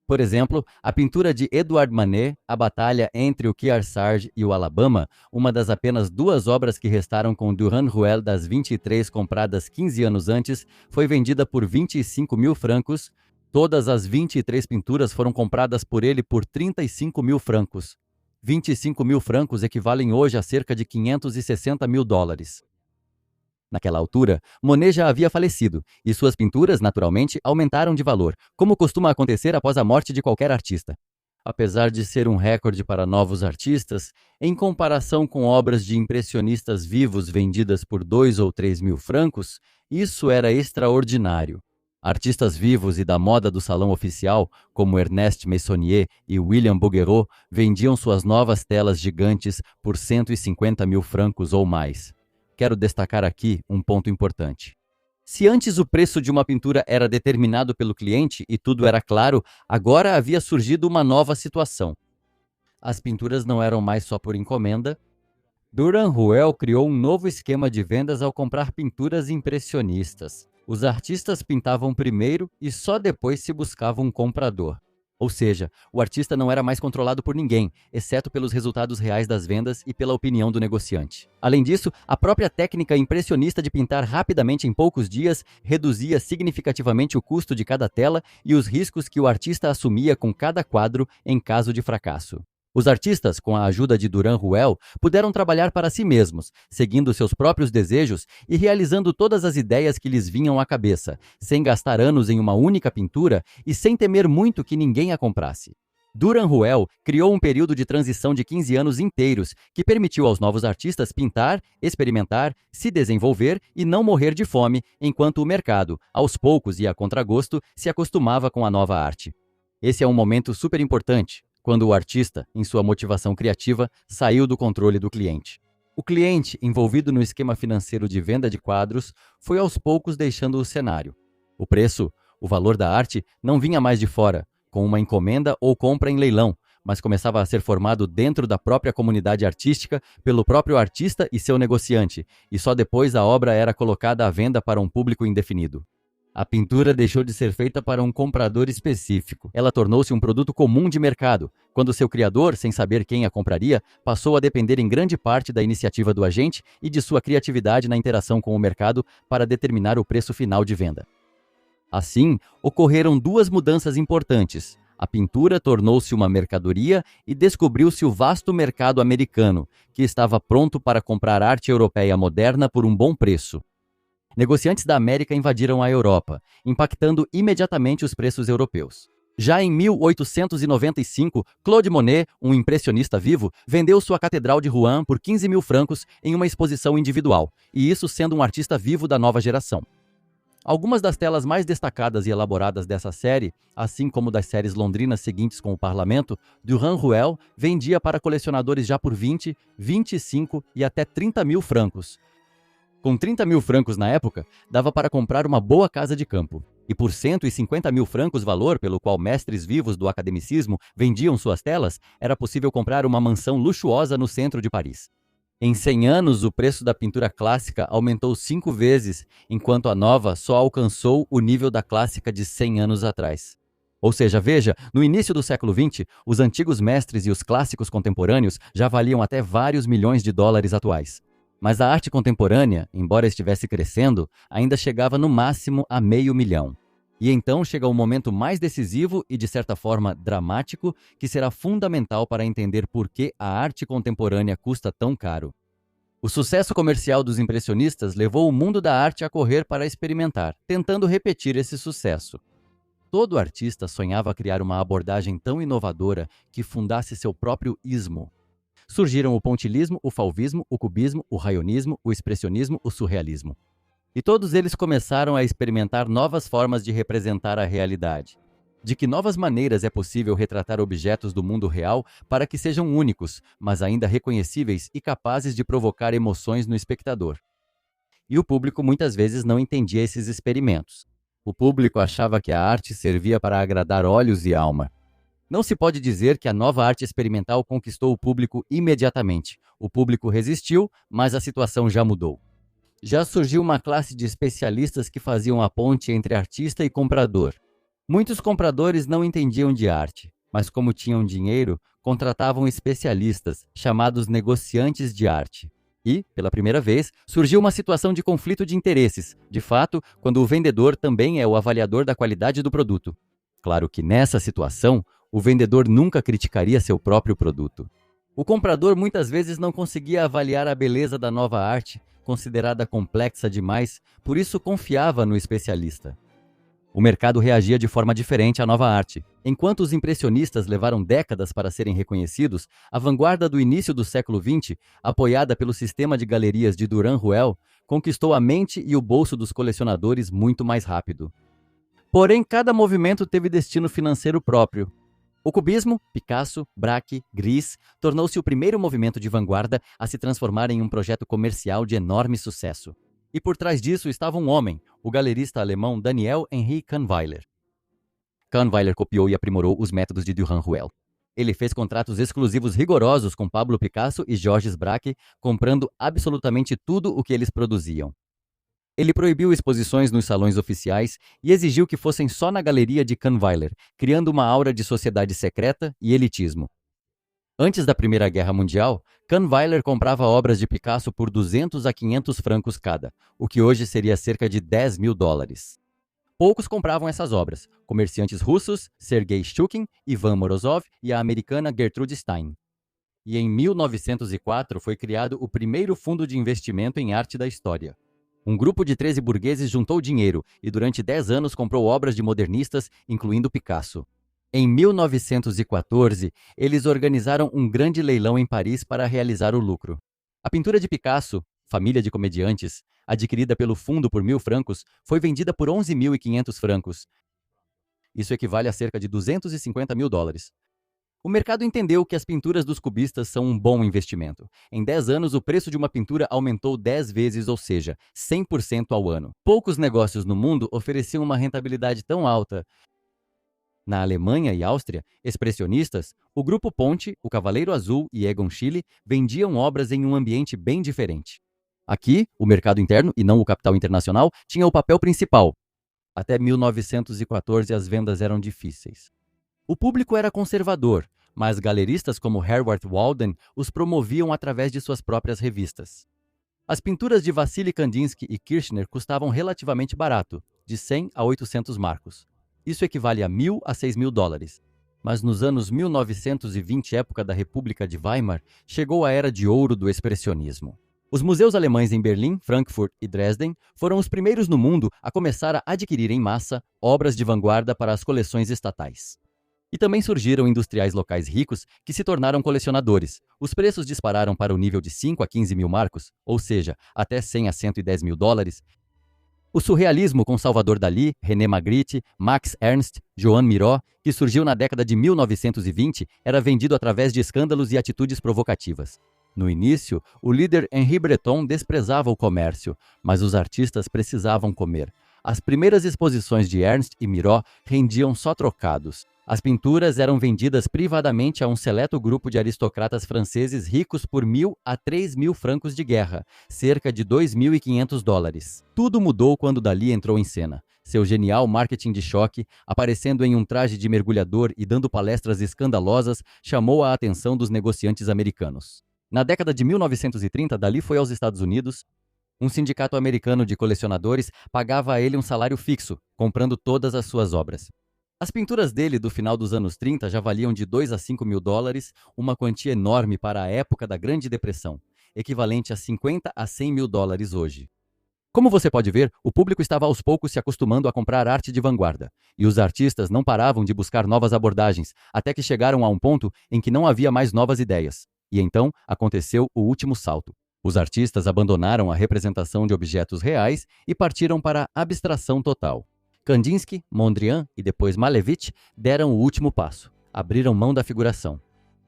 Por exemplo, a pintura de Edouard Manet, A Batalha entre o Kearsarge e o Alabama, uma das apenas 2 obras que restaram com Durand-Ruel das 23 compradas 15 anos antes, foi vendida por 25 mil francos. Todas as 23 pinturas foram compradas por ele por 35 mil francos. 25 mil francos equivalem hoje a cerca de 560 mil dólares. Naquela altura, Monet já havia falecido, e suas pinturas, naturalmente, aumentaram de valor, como costuma acontecer após a morte de qualquer artista. Apesar de ser um recorde para novos artistas, em comparação com obras de impressionistas vivos vendidas por 2 ou 3 mil francos, isso era extraordinário. Artistas vivos e da moda do salão oficial, como Ernest Meissonier e William Bouguereau, vendiam suas novas telas gigantes por 150 mil francos ou mais. Quero destacar aqui um ponto importante. Se antes o preço de uma pintura era determinado pelo cliente e tudo era claro, agora havia surgido uma nova situação. As pinturas não eram mais só por encomenda. Durand-Ruel criou um novo esquema de vendas ao comprar pinturas impressionistas. Os artistas pintavam primeiro e só depois se buscava um comprador. Ou seja, o artista não era mais controlado por ninguém, exceto pelos resultados reais das vendas e pela opinião do negociante. Além disso, a própria técnica impressionista de pintar rapidamente em poucos dias reduzia significativamente o custo de cada tela e os riscos que o artista assumia com cada quadro em caso de fracasso. Os artistas, com a ajuda de Durand-Ruel, puderam trabalhar para si mesmos, seguindo seus próprios desejos e realizando todas as ideias que lhes vinham à cabeça, sem gastar anos em uma única pintura e sem temer muito que ninguém a comprasse. Durand-Ruel criou um período de transição de 15 anos inteiros, que permitiu aos novos artistas pintar, experimentar, se desenvolver e não morrer de fome, enquanto o mercado, aos poucos e a contragosto, se acostumava com a nova arte. Esse é um momento super importante, quando o artista, em sua motivação criativa, saiu do controle do cliente. O cliente, envolvido no esquema financeiro de venda de quadros, foi aos poucos deixando o cenário. O preço, o valor da arte, não vinha mais de fora, com uma encomenda ou compra em leilão, mas começava a ser formado dentro da própria comunidade artística pelo próprio artista e seu negociante, e só depois a obra era colocada à venda para um público indefinido. A pintura deixou de ser feita para um comprador específico. Ela tornou-se um produto comum de mercado, quando seu criador, sem saber quem a compraria, passou a depender em grande parte da iniciativa do agente e de sua criatividade na interação com o mercado para determinar o preço final de venda. Assim, ocorreram 2 mudanças importantes. A pintura tornou-se uma mercadoria e descobriu-se o vasto mercado americano, que estava pronto para comprar arte europeia moderna por um bom preço. Negociantes da América invadiram a Europa, impactando imediatamente os preços europeus. Já em 1895, Claude Monet, um impressionista vivo, vendeu sua Catedral de Rouen por 15 mil francos em uma exposição individual, e isso sendo um artista vivo da nova geração. Algumas das telas mais destacadas e elaboradas dessa série, assim como das séries londrinas seguintes com o Parlamento, Durand-Ruel vendia para colecionadores já por 20, 25 e até 30 mil francos. Com 30 mil francos na época, dava para comprar uma boa casa de campo. E por 150 mil francos valor pelo qual mestres vivos do academicismo vendiam suas telas, era possível comprar uma mansão luxuosa no centro de Paris. Em 100 anos, o preço da pintura clássica aumentou 5 vezes, enquanto a nova só alcançou o nível da clássica de 100 anos atrás. Ou seja, veja, no início do século XX, os antigos mestres e os clássicos contemporâneos já valiam até vários milhões de dólares atuais. Mas a arte contemporânea, embora estivesse crescendo, ainda chegava no máximo a $500 mil. E então chega o momento mais decisivo e, de certa forma, dramático, que será fundamental para entender por que a arte contemporânea custa tão caro. O sucesso comercial dos impressionistas levou o mundo da arte a correr para experimentar, tentando repetir esse sucesso. Todo artista sonhava criar uma abordagem tão inovadora que fundasse seu próprio ismo. Surgiram o pontilhismo, o fauvismo, o cubismo, o raionismo, o expressionismo, o surrealismo. E todos eles começaram a experimentar novas formas de representar a realidade. De que novas maneiras é possível retratar objetos do mundo real para que sejam únicos, mas ainda reconhecíveis e capazes de provocar emoções no espectador. E o público muitas vezes não entendia esses experimentos. O público achava que a arte servia para agradar olhos e alma. Não se pode dizer que a nova arte experimental conquistou o público imediatamente. O público resistiu, mas a situação já mudou. Já surgiu uma classe de especialistas que faziam a ponte entre artista e comprador. Muitos compradores não entendiam de arte, mas como tinham dinheiro, contratavam especialistas, chamados negociantes de arte. E, pela primeira vez, surgiu uma situação de conflito de interesses, de fato, quando o vendedor também é o avaliador da qualidade do produto. Claro que nessa situação, o vendedor nunca criticaria seu próprio produto. O comprador muitas vezes não conseguia avaliar a beleza da nova arte, considerada complexa demais, por isso confiava no especialista. O mercado reagia de forma diferente à nova arte. Enquanto os impressionistas levaram décadas para serem reconhecidos, a vanguarda do início do século XX, apoiada pelo sistema de galerias de Durand-Ruel, conquistou a mente e o bolso dos colecionadores muito mais rápido. Porém, cada movimento teve destino financeiro próprio. O cubismo, Picasso, Braque, Gris, tornou-se o primeiro movimento de vanguarda a se transformar em um projeto comercial de enorme sucesso. E por trás disso estava um homem, o galerista alemão Daniel Henri Kahnweiler. Kahnweiler copiou e aprimorou os métodos de Durand-Ruel. Ele fez contratos exclusivos rigorosos com Pablo Picasso e Georges Braque, comprando absolutamente tudo o que eles produziam. Ele proibiu exposições nos salões oficiais e exigiu que fossem só na galeria de Kahnweiler, criando uma aura de sociedade secreta e elitismo. Antes da Primeira Guerra Mundial, Kahnweiler comprava obras de Picasso por 200 a 500 francos cada, o que hoje seria cerca de $10 mil. Poucos compravam essas obras, comerciantes russos, Sergei Shukin, Ivan Morozov e a americana Gertrude Stein. E em 1904 foi criado o primeiro fundo de investimento em arte da história. Um grupo de 13 burgueses juntou dinheiro e durante 10 anos comprou obras de modernistas, incluindo Picasso. Em 1914, eles organizaram um grande leilão em Paris para realizar o lucro. A pintura de Picasso, Família de Comediantes, adquirida pelo fundo por 1.000 francos, foi vendida por 11.500 francos. Isso equivale a cerca de $250 mil. O mercado entendeu que as pinturas dos cubistas são um bom investimento. Em 10 anos, o preço de uma pintura aumentou 10 vezes, ou seja, 100% ao ano. Poucos negócios no mundo ofereciam uma rentabilidade tão alta. Na Alemanha e Áustria, expressionistas, o Grupo Ponte, o Cavaleiro Azul e Egon Schiele vendiam obras em um ambiente bem diferente. Aqui, o mercado interno, e não o capital internacional, tinha o papel principal. Até 1914, as vendas eram difíceis. O público era conservador, mas galeristas como Herwart Walden os promoviam através de suas próprias revistas. As pinturas de Vassily Kandinsky e Kirchner custavam relativamente barato, de 100 a 800 marcos. Isso equivale a $1.000 a $6.000. Mas nos anos 1920, época da República de Weimar, chegou a era de ouro do expressionismo. Os museus alemães em Berlim, Frankfurt e Dresden foram os primeiros no mundo a começar a adquirir em massa obras de vanguarda para as coleções estatais. E também surgiram industriais locais ricos que se tornaram colecionadores. Os preços dispararam para o nível de 5 a 15 mil marcos, ou seja, até 100 a $110 mil. O surrealismo com Salvador Dalí, René Magritte, Max Ernst, Joan Miró, que surgiu na década de 1920, era vendido através de escândalos e atitudes provocativas. No início, o líder Henri Breton desprezava o comércio, mas os artistas precisavam comer. As primeiras exposições de Ernst e Miró rendiam só trocados. As pinturas eram vendidas privadamente a um seleto grupo de aristocratas franceses ricos por 1.000 a 3.000 francos de guerra, cerca de 2.500 dólares. Tudo mudou quando Dalí entrou em cena. Seu genial marketing de choque, aparecendo em um traje de mergulhador e dando palestras escandalosas, chamou a atenção dos negociantes americanos. Na década de 1930, Dalí foi aos Estados Unidos. Um sindicato americano de colecionadores pagava a ele um salário fixo, comprando todas as suas obras. As pinturas dele do final dos anos 30 já valiam de 2 a 5 mil dólares, uma quantia enorme para a época da Grande Depressão, equivalente a 50 a 100 mil dólares hoje. Como você pode ver, o público estava aos poucos se acostumando a comprar arte de vanguarda, e os artistas não paravam de buscar novas abordagens, até que chegaram a um ponto em que não havia mais novas ideias. E então aconteceu o último salto. Os artistas abandonaram a representação de objetos reais e partiram para a abstração total. Kandinsky, Mondrian e depois Malevich deram o último passo, abriram mão da figuração.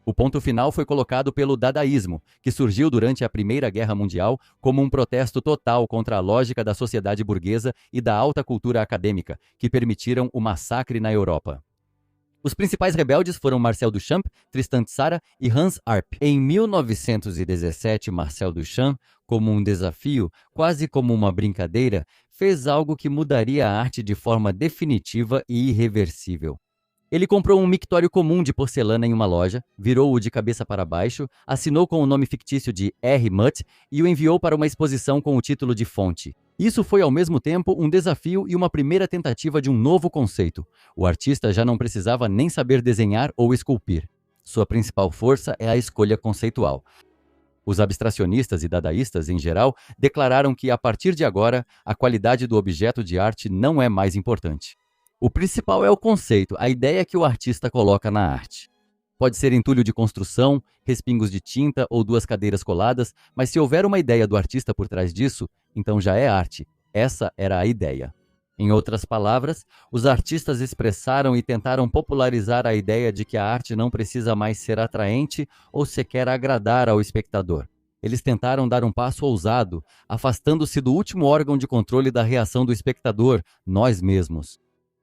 O ponto final foi colocado pelo dadaísmo, que surgiu durante a Primeira Guerra Mundial como um protesto total contra a lógica da sociedade burguesa e da alta cultura acadêmica, que permitiram o massacre na Europa. Os principais rebeldes foram Marcel Duchamp, Tristan Tzara e Hans Arp. Em 1917, Marcel Duchamp, como um desafio, quase como uma brincadeira, fez algo que mudaria a arte de forma definitiva e irreversível. Ele comprou um mictório comum de porcelana em uma loja, virou-o de cabeça para baixo, assinou com o nome fictício de R. Mutt e o enviou para uma exposição com o título de Fonte. Isso foi ao mesmo tempo um desafio e uma primeira tentativa de um novo conceito. O artista já não precisava nem saber desenhar ou esculpir. Sua principal força é a escolha conceitual. Os abstracionistas e dadaístas, em geral, declararam que, a partir de agora, a qualidade do objeto de arte não é mais importante. O principal é o conceito, a ideia que o artista coloca na arte. Pode ser entulho de construção, respingos de tinta ou duas cadeiras coladas, mas se houver uma ideia do artista por trás disso, então já é arte. Essa era a ideia. Em outras palavras, os artistas expressaram e tentaram popularizar a ideia de que a arte não precisa mais ser atraente ou sequer agradar ao espectador. Eles tentaram dar um passo ousado, afastando-se do último órgão de controle da reação do espectador, nós mesmos.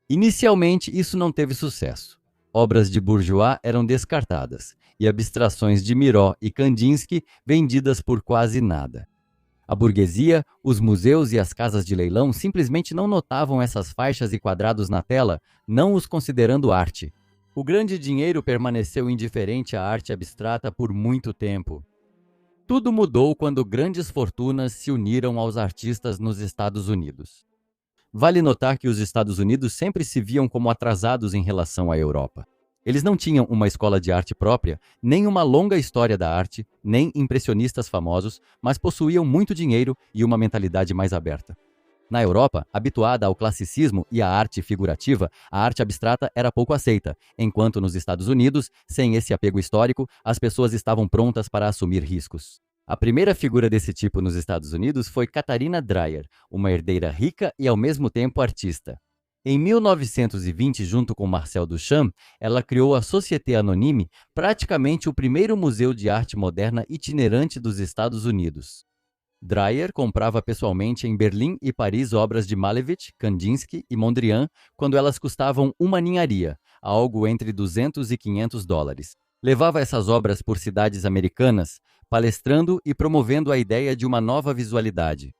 Inicialmente, isso não teve sucesso. Obras de Bourgeois eram descartadas, e abstrações de Miró e Kandinsky vendidas por quase nada. A burguesia, os museus e as casas de leilão simplesmente não notavam essas faixas e quadrados na tela, não os considerando arte. O grande dinheiro permaneceu indiferente à arte abstrata por muito tempo. Tudo mudou quando grandes fortunas se uniram aos artistas nos Estados Unidos. Vale notar que os Estados Unidos sempre se viam como atrasados em relação à Europa. Eles não tinham uma escola de arte própria, nem uma longa história da arte, nem impressionistas famosos, mas possuíam muito dinheiro e uma mentalidade mais aberta. Na Europa, habituada ao classicismo e à arte figurativa, a arte abstrata era pouco aceita, enquanto nos Estados Unidos, sem esse apego histórico, as pessoas estavam prontas para assumir riscos. A primeira figura desse tipo nos Estados Unidos foi Katharina Dreyer, uma herdeira rica e ao mesmo tempo artista. Em 1920, junto com Marcel Duchamp, ela criou a Société Anonyme, praticamente o primeiro museu de arte moderna itinerante dos Estados Unidos. Dreyer comprava pessoalmente em Berlim e Paris obras de Malevich, Kandinsky e Mondrian quando elas custavam uma ninharia, algo entre 200 e 500 dólares. Levava essas obras por cidades americanas, palestrando e promovendo a ideia de uma nova visualidade.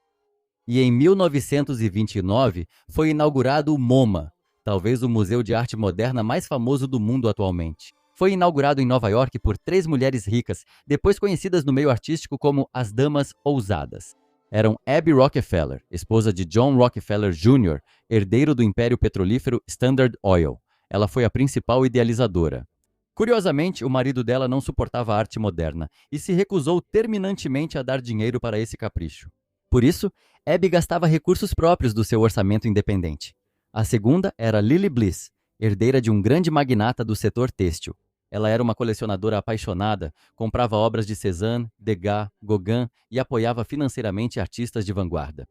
E em 1929 foi inaugurado o MoMA, talvez o museu de arte moderna mais famoso do mundo atualmente. Foi inaugurado em Nova York por 3 mulheres ricas, depois conhecidas no meio artístico como as Damas Ousadas. Eram Abby Rockefeller, esposa de John Rockefeller Jr., herdeiro do império petrolífero Standard Oil. Ela foi a principal idealizadora. Curiosamente, o marido dela não suportava a arte moderna e se recusou terminantemente a dar dinheiro para esse capricho. Por isso, Abby gastava recursos próprios do seu orçamento independente. A segunda era Lily Bliss, herdeira de um grande magnata do setor têxtil. Ela era uma colecionadora apaixonada, comprava obras de Cézanne, Degas, Gauguin e apoiava financeiramente artistas de vanguarda.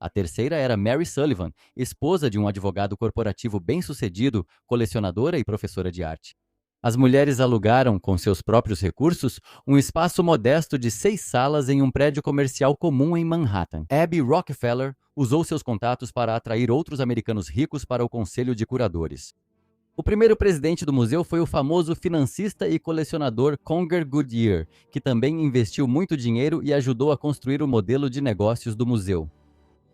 A terceira era Mary Sullivan, esposa de um advogado corporativo bem-sucedido, colecionadora e professora de arte. As mulheres alugaram, com seus próprios recursos, um espaço modesto de 6 salas em um prédio comercial comum em Manhattan. Abby Rockefeller usou seus contatos para atrair outros americanos ricos para o conselho de curadores. O primeiro presidente do museu foi o famoso financista e colecionador Conger Goodyear, que também investiu muito dinheiro e ajudou a construir o modelo de negócios do museu.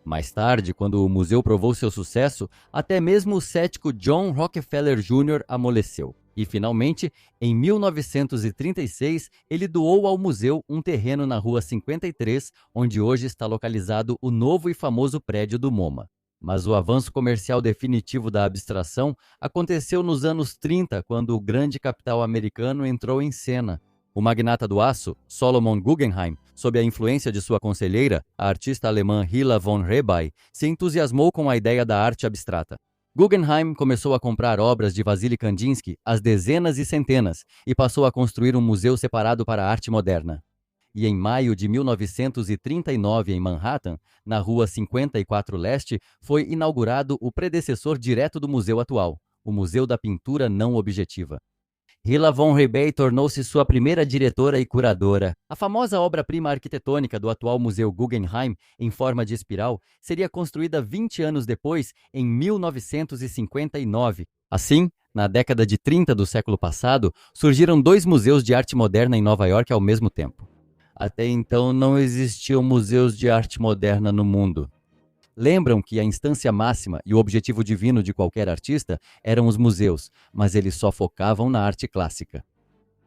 Mais tarde, quando o museu provou seu sucesso, até mesmo o cético John Rockefeller Jr. amoleceu. E, finalmente, em 1936, ele doou ao museu um terreno na Rua 53, onde hoje está localizado o novo e famoso prédio do MoMA. Mas o avanço comercial definitivo da abstração aconteceu nos anos 30, quando o grande capital americano entrou em cena. O magnata do aço, Solomon Guggenheim, sob a influência de sua conselheira, a artista alemã Hilla von Rehby, se entusiasmou com a ideia da arte abstrata. Guggenheim começou a comprar obras de Wassily Kandinsky às dezenas e centenas e passou a construir um museu separado para a arte moderna. E em maio de 1939, em Manhattan, na Rua 54 Leste, foi inaugurado o predecessor direto do museu atual, o Museu da Pintura Não Objetiva. Hilla von Rehby tornou-se sua primeira diretora e curadora. A famosa obra-prima arquitetônica do atual Museu Guggenheim, em forma de espiral, seria construída 20 anos depois, em 1959. Assim, na década de 30 do século passado, surgiram 2 museus de arte moderna em Nova York ao mesmo tempo. Até então, não existiam museus de arte moderna no mundo. Lembram que a instância máxima e o objetivo divino de qualquer artista eram os museus, mas eles só focavam na arte clássica.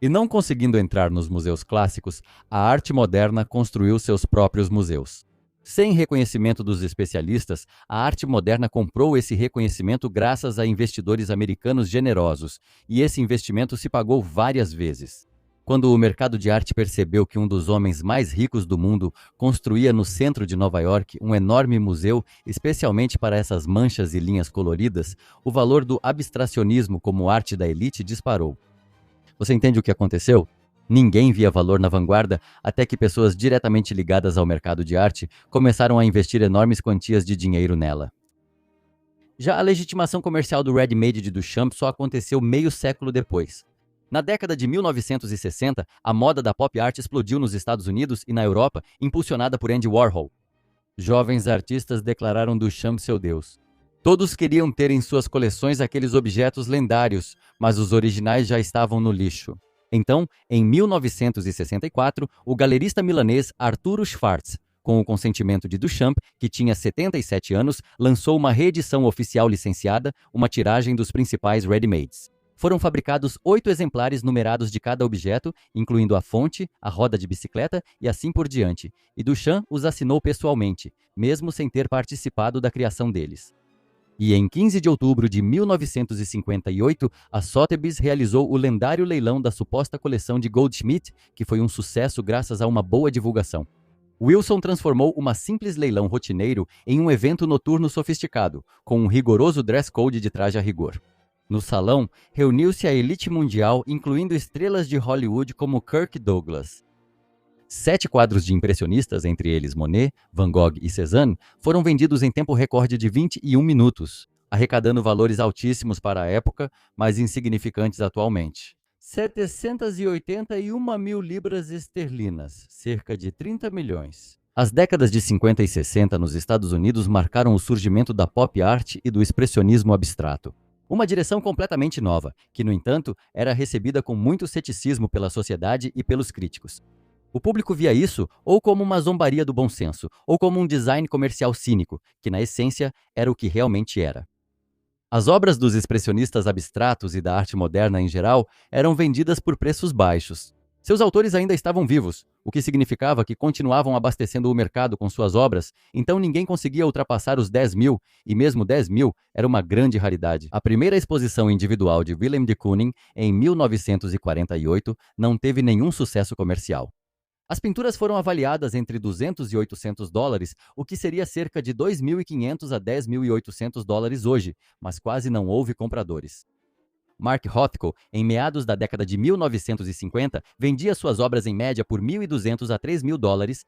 E não conseguindo entrar nos museus clássicos, a arte moderna construiu seus próprios museus. Sem reconhecimento dos especialistas, a arte moderna comprou esse reconhecimento graças a investidores americanos generosos, e esse investimento se pagou várias vezes. Quando o mercado de arte percebeu que um dos homens mais ricos do mundo construía no centro de Nova York um enorme museu, especialmente para essas manchas e linhas coloridas, o valor do abstracionismo como arte da elite disparou. Você entende o que aconteceu? Ninguém via valor na vanguarda até que pessoas diretamente ligadas ao mercado de arte começaram a investir enormes quantias de dinheiro nela. Já a legitimação comercial do ready-made de Duchamp só aconteceu meio século depois. Na década de 1960, a moda da pop art explodiu nos Estados Unidos e na Europa, impulsionada por Andy Warhol. Jovens artistas declararam Duchamp seu deus. Todos queriam ter em suas coleções aqueles objetos lendários, mas os originais já estavam no lixo. Então, em 1964, o galerista milanês Arturo Schwarz, com o consentimento de Duchamp, que tinha 77 anos, lançou uma reedição oficial licenciada, uma tiragem dos principais ready-mades. Foram fabricados 8 exemplares numerados de cada objeto, incluindo a fonte, a roda de bicicleta e assim por diante, e Duchamp os assinou pessoalmente, mesmo sem ter participado da criação deles. E em 15 de outubro de 1958, a Sotheby's realizou o lendário leilão da suposta coleção de Goldschmidt, que foi um sucesso graças a uma boa divulgação. Wilson transformou uma simples leilão rotineiro em um evento noturno sofisticado, com um rigoroso dress code de traje a rigor. No salão, reuniu-se a elite mundial, incluindo estrelas de Hollywood como Kirk Douglas. 7 quadros de impressionistas, entre eles Monet, Van Gogh e Cézanne, foram vendidos em tempo recorde de 21 minutos, arrecadando valores altíssimos para a época, mas insignificantes atualmente. 781 mil libras esterlinas, cerca de 30 milhões. As décadas de 50 e 60 nos Estados Unidos marcaram o surgimento da pop art e do expressionismo abstrato. Uma direção completamente nova, que, no entanto, era recebida com muito ceticismo pela sociedade e pelos críticos. O público via isso ou como uma zombaria do bom senso, ou como um design comercial cínico, que, na essência, era o que realmente era. As obras dos expressionistas abstratos e da arte moderna em geral eram vendidas por preços baixos. Seus autores ainda estavam vivos, o que significava que continuavam abastecendo o mercado com suas obras, então ninguém conseguia ultrapassar os 10 mil, e mesmo 10 mil era uma grande raridade. A primeira exposição individual de Willem de Kooning, em 1948, não teve nenhum sucesso comercial. As pinturas foram avaliadas entre 200 e 800 dólares, o que seria cerca de 2.500 a 10.800 dólares hoje, mas quase não houve compradores. Mark Rothko, em meados da década de 1950, vendia suas obras em média por 1.200 a 3.000 dólares,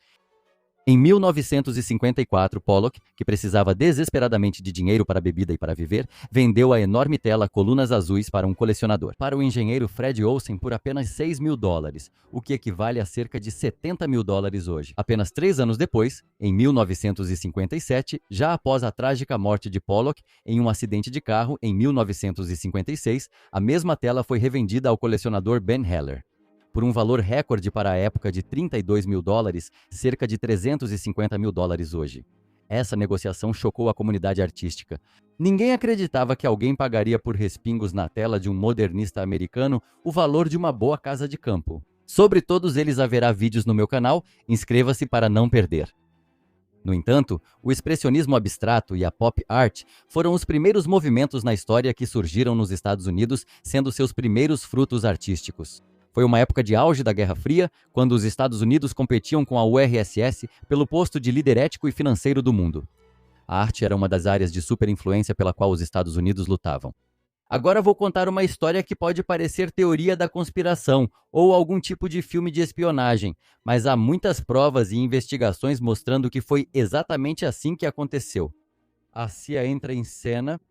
Em 1954, Pollock, que precisava desesperadamente de dinheiro para bebida e para viver, vendeu a enorme tela Colunas Azuis para um colecionador. Para o engenheiro Fred Olsen por apenas $6.000, o que equivale a cerca de $70.000 hoje. Apenas 3 anos depois, em 1957, já após a trágica morte de Pollock em um acidente de carro em 1956, a mesma tela foi revendida ao colecionador Ben Heller. Por um valor recorde para a época de $32.000, cerca de $350.000 hoje. Essa negociação chocou a comunidade artística. Ninguém acreditava que alguém pagaria por respingos na tela de um modernista americano o valor de uma boa casa de campo. Sobre todos eles haverá vídeos no meu canal, inscreva-se para não perder. No entanto, o expressionismo abstrato e a pop art foram os primeiros movimentos na história que surgiram nos Estados Unidos, sendo seus primeiros frutos artísticos. Foi uma época de auge da Guerra Fria, quando os Estados Unidos competiam com a URSS pelo posto de líder ético e financeiro do mundo. A arte era uma das áreas de superinfluência pela qual os Estados Unidos lutavam. Agora vou contar uma história que pode parecer teoria da conspiração ou algum tipo de filme de espionagem, mas há muitas provas e investigações mostrando que foi exatamente assim que aconteceu. A CIA entra em cena.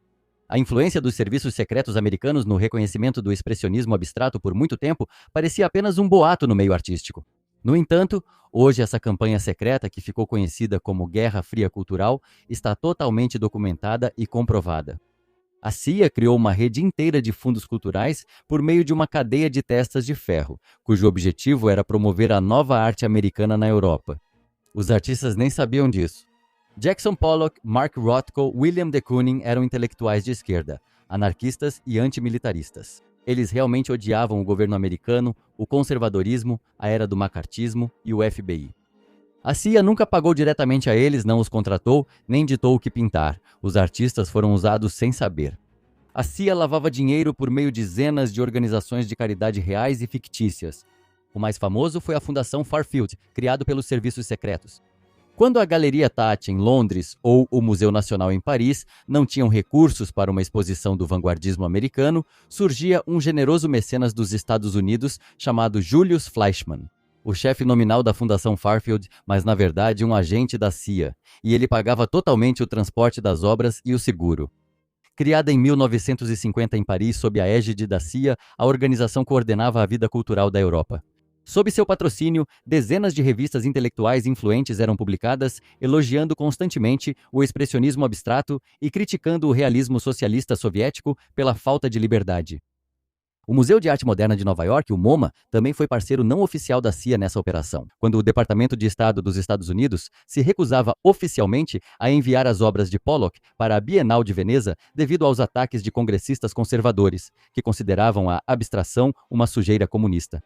A influência dos serviços secretos americanos no reconhecimento do expressionismo abstrato por muito tempo parecia apenas um boato no meio artístico. No entanto, hoje essa campanha secreta, que ficou conhecida como Guerra Fria Cultural, está totalmente documentada e comprovada. A CIA criou uma rede inteira de fundos culturais por meio de uma cadeia de testas de ferro, cujo objetivo era promover a nova arte americana na Europa. Os artistas nem sabiam disso. Jackson Pollock, Mark Rothko, William de Kooning eram intelectuais de esquerda, anarquistas e antimilitaristas. Eles realmente odiavam o governo americano, o conservadorismo, a era do macartismo e o FBI. A CIA nunca pagou diretamente a eles, não os contratou, nem ditou o que pintar. Os artistas foram usados sem saber. A CIA lavava dinheiro por meio de dezenas de organizações de caridade reais e fictícias. O mais famoso foi a Fundação Fairfield, criado pelos serviços secretos. Quando a Galeria Tate, em Londres, ou o Museu Nacional em Paris, não tinham recursos para uma exposição do vanguardismo americano, surgia um generoso mecenas dos Estados Unidos chamado Julius Fleischmann, o chefe nominal da Fundação Fairfield, mas na verdade um agente da CIA, e ele pagava totalmente o transporte das obras e o seguro. Criada em 1950 em Paris sob a égide da CIA, a organização coordenava a vida cultural da Europa. Sob seu patrocínio, dezenas de revistas intelectuais influentes eram publicadas, elogiando constantemente o expressionismo abstrato e criticando o realismo socialista soviético pela falta de liberdade. O Museu de Arte Moderna de Nova York, o MoMA, também foi parceiro não oficial da CIA nessa operação, quando o Departamento de Estado dos Estados Unidos se recusava oficialmente a enviar as obras de Pollock para a Bienal de Veneza devido aos ataques de congressistas conservadores, que consideravam a abstração uma sujeira comunista.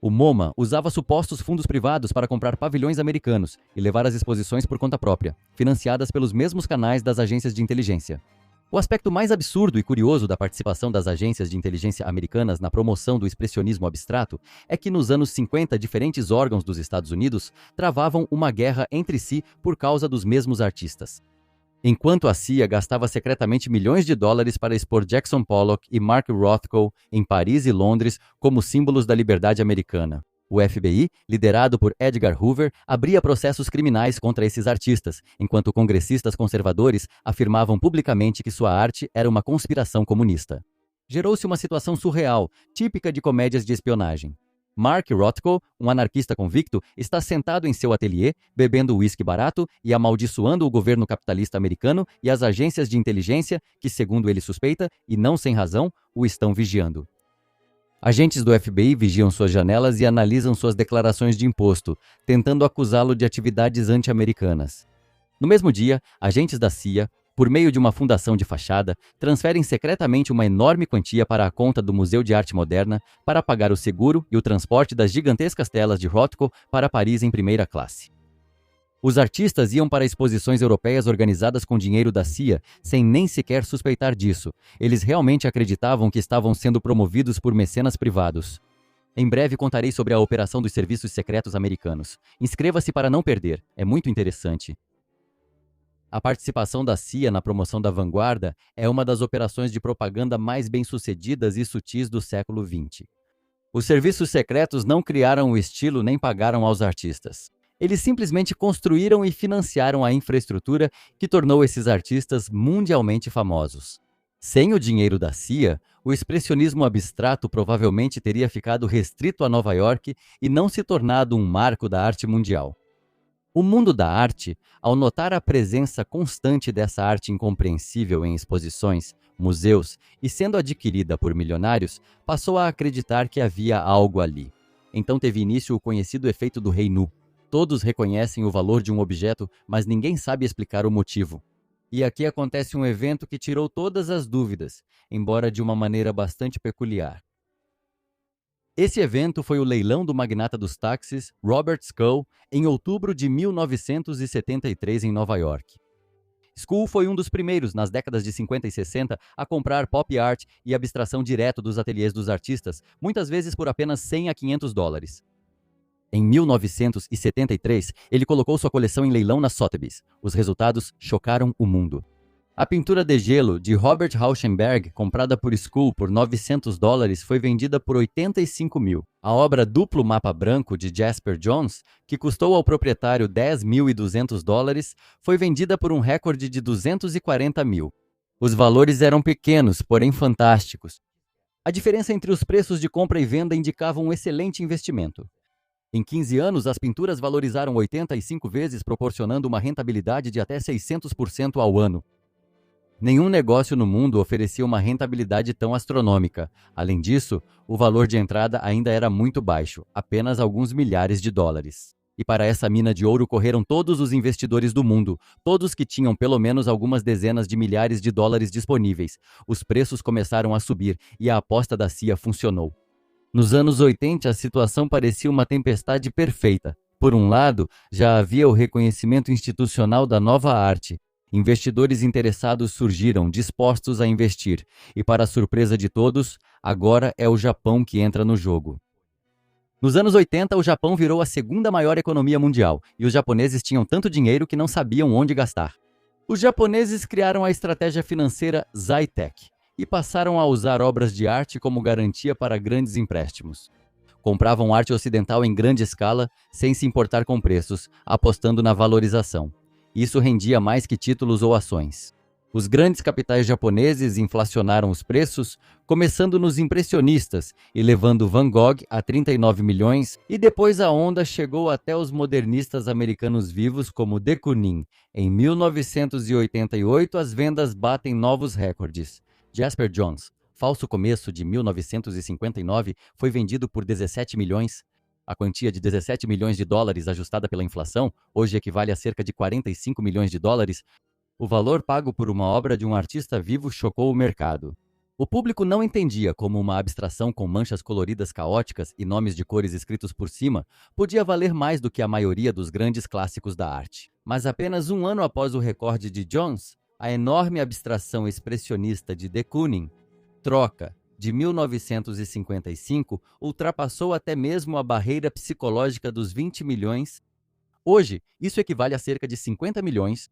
O MoMA usava supostos fundos privados para comprar pavilhões americanos e levar as exposições por conta própria, financiadas pelos mesmos canais das agências de inteligência. O aspecto mais absurdo e curioso da participação das agências de inteligência americanas na promoção do expressionismo abstrato é que nos anos 50 diferentes órgãos dos Estados Unidos travavam uma guerra entre si por causa dos mesmos artistas. Enquanto a CIA gastava secretamente milhões de dólares para expor Jackson Pollock e Mark Rothko em Paris e Londres como símbolos da liberdade americana. O FBI, liderado por Edgar Hoover, abria processos criminais contra esses artistas, enquanto congressistas conservadores afirmavam publicamente que sua arte era uma conspiração comunista. Gerou-se uma situação surreal, típica de comédias de espionagem. Mark Rothko, um anarquista convicto, está sentado em seu ateliê, bebendo uísque barato e amaldiçoando o governo capitalista americano e as agências de inteligência que, segundo ele suspeita, e não sem razão, o estão vigiando. Agentes do FBI vigiam suas janelas e analisam suas declarações de imposto, tentando acusá-lo de atividades anti-americanas. No mesmo dia, agentes da CIA, por meio de uma fundação de fachada, transferem secretamente uma enorme quantia para a conta do Museu de Arte Moderna para pagar o seguro e o transporte das gigantescas telas de Rothko para Paris em primeira classe. Os artistas iam para exposições europeias organizadas com dinheiro da CIA, sem nem sequer suspeitar disso. Eles realmente acreditavam que estavam sendo promovidos por mecenas privados. Em breve contarei sobre a operação dos serviços secretos americanos. Inscreva-se para não perder, é muito interessante. A participação da CIA na promoção da vanguarda é uma das operações de propaganda mais bem-sucedidas e sutis do século XX. Os serviços secretos não criaram o estilo nem pagaram aos artistas. Eles simplesmente construíram e financiaram a infraestrutura que tornou esses artistas mundialmente famosos. Sem o dinheiro da CIA, o expressionismo abstrato provavelmente teria ficado restrito a Nova York e não se tornado um marco da arte mundial. O mundo da arte, ao notar a presença constante dessa arte incompreensível em exposições, museus e sendo adquirida por milionários, passou a acreditar que havia algo ali. Então teve início o conhecido efeito do Rei Nu. Todos reconhecem o valor de um objeto, mas ninguém sabe explicar o motivo. E aqui acontece um evento que tirou todas as dúvidas, embora de uma maneira bastante peculiar. Esse evento foi o leilão do magnata dos táxis, Robert Scull, em outubro de 1973 em Nova York. Scull foi um dos primeiros, nas décadas de 50 e 60, a comprar pop art e abstração direto dos ateliês dos artistas, muitas vezes por apenas 100 a 500 dólares. Em 1973, ele colocou sua coleção em leilão na Sotheby's. Os resultados chocaram o mundo. A pintura de gelo de Robert Rauschenberg, comprada por Scull por 900 dólares, foi vendida por 85 mil. A obra Duplo Mapa Branco de Jasper Johns, que custou ao proprietário 10.200 dólares, foi vendida por um recorde de 240 mil. Os valores eram pequenos, porém fantásticos. A diferença entre os preços de compra e venda indicava um excelente investimento. Em 15 anos, as pinturas valorizaram 85 vezes, proporcionando uma rentabilidade de até 600% ao ano. Nenhum negócio no mundo oferecia uma rentabilidade tão astronômica. Além disso, o valor de entrada ainda era muito baixo, apenas alguns milhares de dólares. E para essa mina de ouro correram todos os investidores do mundo, todos que tinham pelo menos algumas dezenas de milhares de dólares disponíveis. Os preços começaram a subir e a aposta da CIA funcionou. Nos anos 80, a situação parecia uma tempestade perfeita. Por um lado, já havia o reconhecimento institucional da nova arte. Investidores interessados surgiram, dispostos a investir, e para a surpresa de todos, agora é o Japão que entra no jogo. Nos anos 80, o Japão virou a segunda maior economia mundial, e os japoneses tinham tanto dinheiro que não sabiam onde gastar. Os japoneses criaram a estratégia financeira Zytec e passaram a usar obras de arte como garantia para grandes empréstimos. Compravam arte ocidental em grande escala, sem se importar com preços, apostando na valorização. Isso rendia mais que títulos ou ações. Os grandes capitais japoneses inflacionaram os preços, começando nos impressionistas e levando Van Gogh a 39 milhões, e depois a onda chegou até os modernistas americanos vivos como de Kooning. Em 1988, as vendas batem novos recordes. Jasper Johns, falso começo de 1959, foi vendido por 17 milhões. A quantia de 17 milhões de dólares ajustada pela inflação, hoje equivale a cerca de 45 milhões de dólares. O valor pago por uma obra de um artista vivo chocou o mercado. O público não entendia como uma abstração com manchas coloridas caóticas e nomes de cores escritos por cima podia valer mais do que a maioria dos grandes clássicos da arte. Mas apenas um ano após o recorde de Johns, a enorme abstração expressionista de de Kooning, Troca, de 1955, ultrapassou até mesmo a barreira psicológica dos 20 milhões. Hoje, isso equivale a cerca de 50 milhões.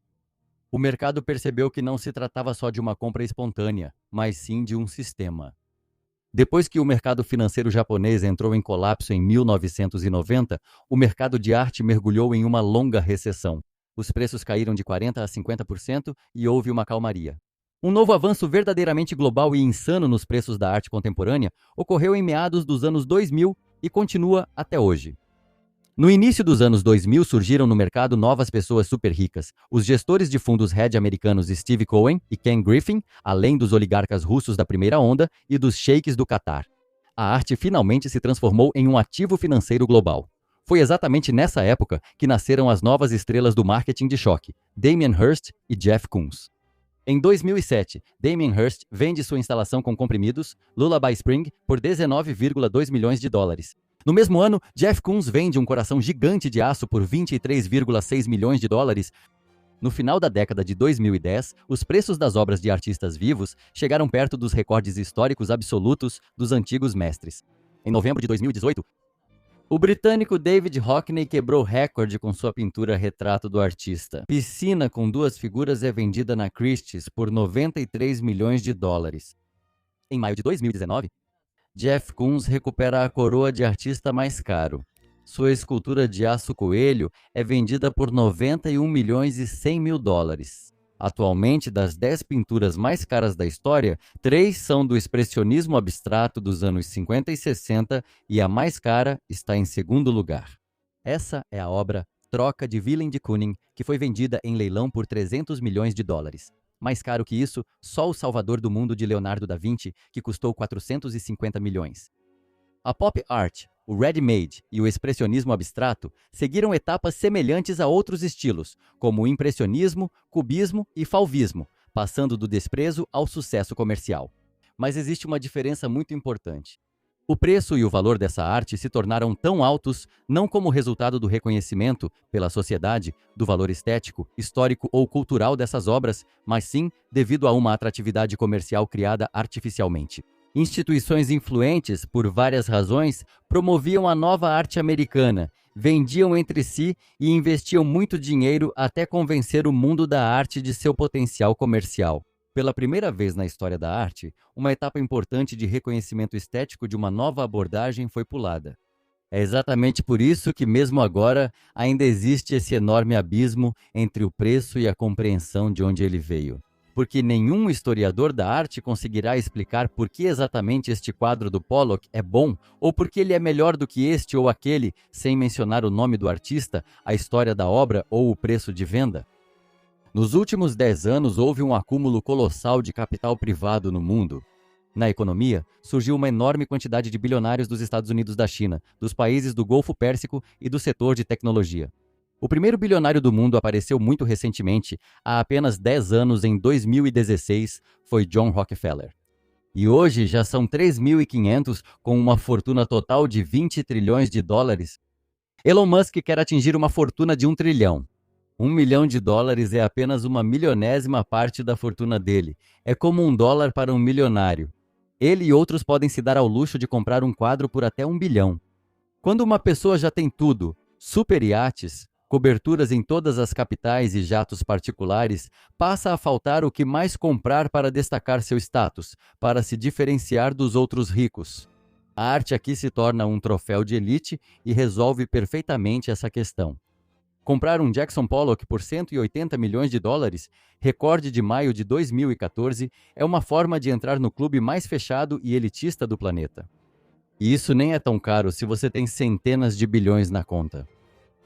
O mercado percebeu que não se tratava só de uma compra espontânea, mas sim de um sistema. Depois que o mercado financeiro japonês entrou em colapso em 1990, o mercado de arte mergulhou em uma longa recessão. Os preços caíram de 40% a 50% e houve uma calmaria. Um novo avanço verdadeiramente global e insano nos preços da arte contemporânea ocorreu em meados dos anos 2000 e continua até hoje. No início dos anos 2000 surgiram no mercado novas pessoas super ricas, os gestores de fundos hedge americanos Steve Cohen e Ken Griffin, além dos oligarcas russos da primeira onda e dos sheiks do Catar. A arte finalmente se transformou em um ativo financeiro global. Foi exatamente nessa época que nasceram as novas estrelas do marketing de choque, Damien Hirst e Jeff Koons. Em 2007, Damien Hirst vende sua instalação com comprimidos, Lullaby Spring, por 19,2 milhões de dólares. No mesmo ano, Jeff Koons vende um coração gigante de aço por 23,6 milhões de dólares. No final da década de 2010, os preços das obras de artistas vivos chegaram perto dos recordes históricos absolutos dos antigos mestres. Em novembro de 2018, o britânico David Hockney quebrou recorde com sua pintura Retrato do Artista. Piscina com duas figuras é vendida na Christie's por 93 milhões de dólares. Em maio de 2019, Jeff Koons recupera a coroa de artista mais caro. Sua escultura de aço coelho é vendida por 91 milhões e 100 mil dólares. Atualmente, das 10 pinturas mais caras da história, 3 são do expressionismo abstrato dos anos 50 e 60 e a mais cara está em segundo lugar. Essa é a obra Troca de Willem de Kooning, que foi vendida em leilão por 300 milhões de dólares. Mais caro que isso, só o Salvador do Mundo de Leonardo da Vinci, que custou 450 milhões. A pop art, o ready-made e o expressionismo abstrato seguiram etapas semelhantes a outros estilos, como o impressionismo, cubismo e fauvismo, passando do desprezo ao sucesso comercial. Mas existe uma diferença muito importante. O preço e o valor dessa arte se tornaram tão altos não como resultado do reconhecimento pela sociedade do valor estético, histórico ou cultural dessas obras, mas sim devido a uma atratividade comercial criada artificialmente. Instituições influentes, por várias razões, promoviam a nova arte americana, vendiam entre si e investiam muito dinheiro até convencer o mundo da arte de seu potencial comercial. Pela primeira vez na história da arte, uma etapa importante de reconhecimento estético de uma nova abordagem foi pulada. É exatamente por isso que, mesmo agora, ainda existe esse enorme abismo entre o preço e a compreensão de onde ele veio. Porque nenhum historiador da arte conseguirá explicar por que exatamente este quadro do Pollock é bom ou por que ele é melhor do que este ou aquele, sem mencionar o nome do artista, a história da obra ou o preço de venda. Nos últimos 10 anos, houve um acúmulo colossal de capital privado no mundo. Na economia, surgiu uma enorme quantidade de bilionários dos Estados Unidos da China, dos países do Golfo Pérsico e do setor de tecnologia. O primeiro bilionário do mundo apareceu muito recentemente, há apenas 10 anos, em 2016, foi John Rockefeller. E hoje já são 3.500 com uma fortuna total de 20 trilhões de dólares. Elon Musk quer atingir uma fortuna de 1 trilhão. 1 milhão de dólares é apenas uma milionésima parte da fortuna dele. É como $1 para um milionário. Ele e outros podem se dar ao luxo de comprar um quadro por até 1 bilhão. Quando uma pessoa já tem tudo, super iates, coberturas em todas as capitais e jatos particulares, passa a faltar o que mais comprar para destacar seu status, para se diferenciar dos outros ricos. A arte aqui se torna um troféu de elite e resolve perfeitamente essa questão. Comprar um Jackson Pollock por 180 milhões de dólares, recorde de maio de 2014, é uma forma de entrar no clube mais fechado e elitista do planeta. E isso nem é tão caro se você tem centenas de bilhões na conta.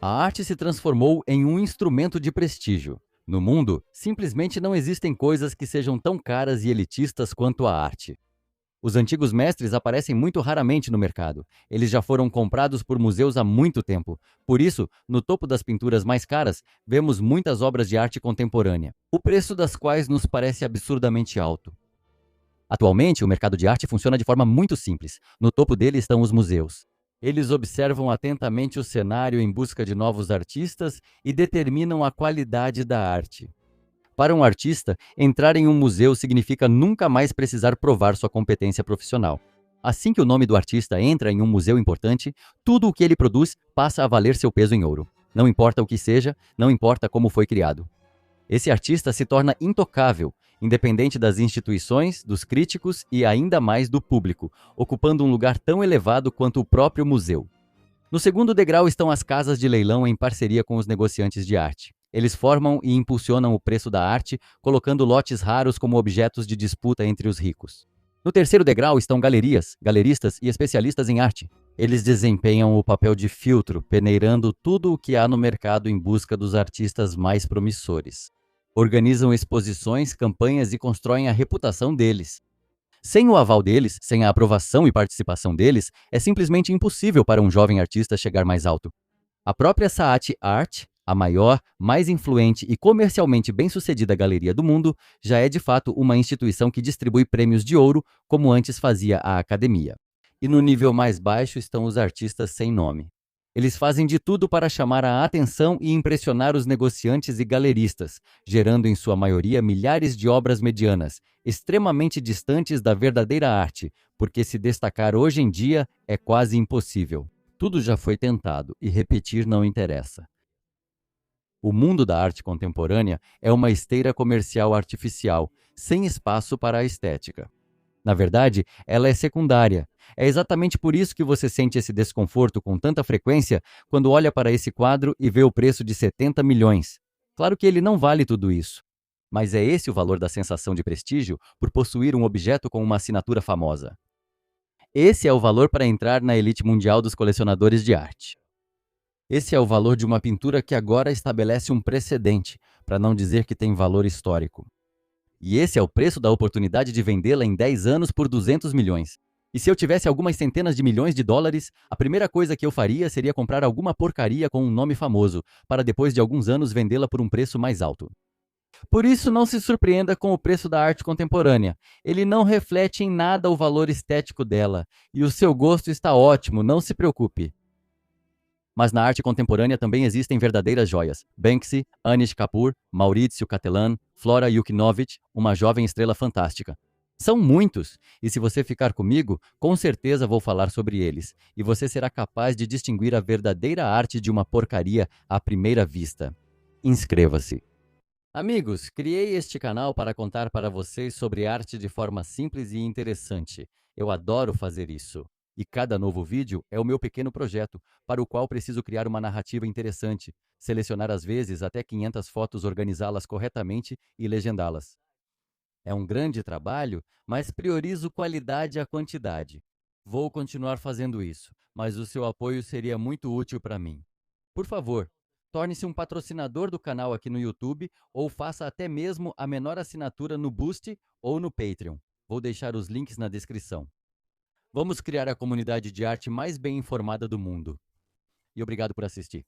A arte se transformou em um instrumento de prestígio. No mundo, simplesmente não existem coisas que sejam tão caras e elitistas quanto a arte. Os antigos mestres aparecem muito raramente no mercado. Eles já foram comprados por museus há muito tempo. Por isso, no topo das pinturas mais caras, vemos muitas obras de arte contemporânea, o preço das quais nos parece absurdamente alto. Atualmente, o mercado de arte funciona de forma muito simples. No topo dele estão os museus. Eles observam atentamente o cenário em busca de novos artistas e determinam a qualidade da arte. Para um artista, entrar em um museu significa nunca mais precisar provar sua competência profissional. Assim que o nome do artista entra em um museu importante, tudo o que ele produz passa a valer seu peso em ouro. Não importa o que seja, não importa como foi criado. Esse artista se torna intocável, independente das instituições, dos críticos e ainda mais do público, ocupando um lugar tão elevado quanto o próprio museu. No segundo degrau estão as casas de leilão em parceria com os negociantes de arte. Eles formam e impulsionam o preço da arte, colocando lotes raros como objetos de disputa entre os ricos. No terceiro degrau estão galerias, galeristas e especialistas em arte. Eles desempenham o papel de filtro, peneirando tudo o que há no mercado em busca dos artistas mais promissores. Organizam exposições, campanhas e constroem a reputação deles. Sem o aval deles, sem a aprovação e participação deles, é simplesmente impossível para um jovem artista chegar mais alto. A própria Saatchi Art, a maior, mais influente e comercialmente bem-sucedida galeria do mundo, já é de fato uma instituição que distribui prêmios de ouro, como antes fazia a academia. E no nível mais baixo estão os artistas sem nome. Eles fazem de tudo para chamar a atenção e impressionar os negociantes e galeristas, gerando em sua maioria milhares de obras medianas, extremamente distantes da verdadeira arte, porque se destacar hoje em dia é quase impossível. Tudo já foi tentado e repetir não interessa. O mundo da arte contemporânea é uma esteira comercial artificial, sem espaço para a estética. Na verdade, ela é secundária. É exatamente por isso que você sente esse desconforto com tanta frequência quando olha para esse quadro e vê o preço de 70 milhões. Claro que ele não vale tudo isso. Mas é esse o valor da sensação de prestígio por possuir um objeto com uma assinatura famosa. Esse é o valor para entrar na elite mundial dos colecionadores de arte. Esse é o valor de uma pintura que agora estabelece um precedente, para não dizer que tem valor histórico. E esse é o preço da oportunidade de vendê-la em 10 anos por 200 milhões. E se eu tivesse algumas centenas de milhões de dólares, a primeira coisa que eu faria seria comprar alguma porcaria com um nome famoso, para depois de alguns anos vendê-la por um preço mais alto. Por isso, não se surpreenda com o preço da arte contemporânea. Ele não reflete em nada o valor estético dela. E o seu gosto está ótimo, não se preocupe. Mas na arte contemporânea também existem verdadeiras joias. Banksy, Anish Kapoor, Maurizio Cattelan, Flora Yukinovic, uma jovem estrela fantástica. São muitos, e se você ficar comigo, com certeza vou falar sobre eles, e você será capaz de distinguir a verdadeira arte de uma porcaria à primeira vista. Inscreva-se. Amigos, criei este canal para contar para vocês sobre arte de forma simples e interessante. Eu adoro fazer isso. E cada novo vídeo é o meu pequeno projeto, para o qual preciso criar uma narrativa interessante, selecionar às vezes até 500 fotos, organizá-las corretamente e legendá-las. É um grande trabalho, mas priorizo qualidade à quantidade. Vou continuar fazendo isso, mas o seu apoio seria muito útil para mim. Por favor, torne-se um patrocinador do canal aqui no YouTube ou faça até mesmo a menor assinatura no Boost ou no Patreon. Vou deixar os links na descrição. Vamos criar a comunidade de arte mais bem informada do mundo. E obrigado por assistir.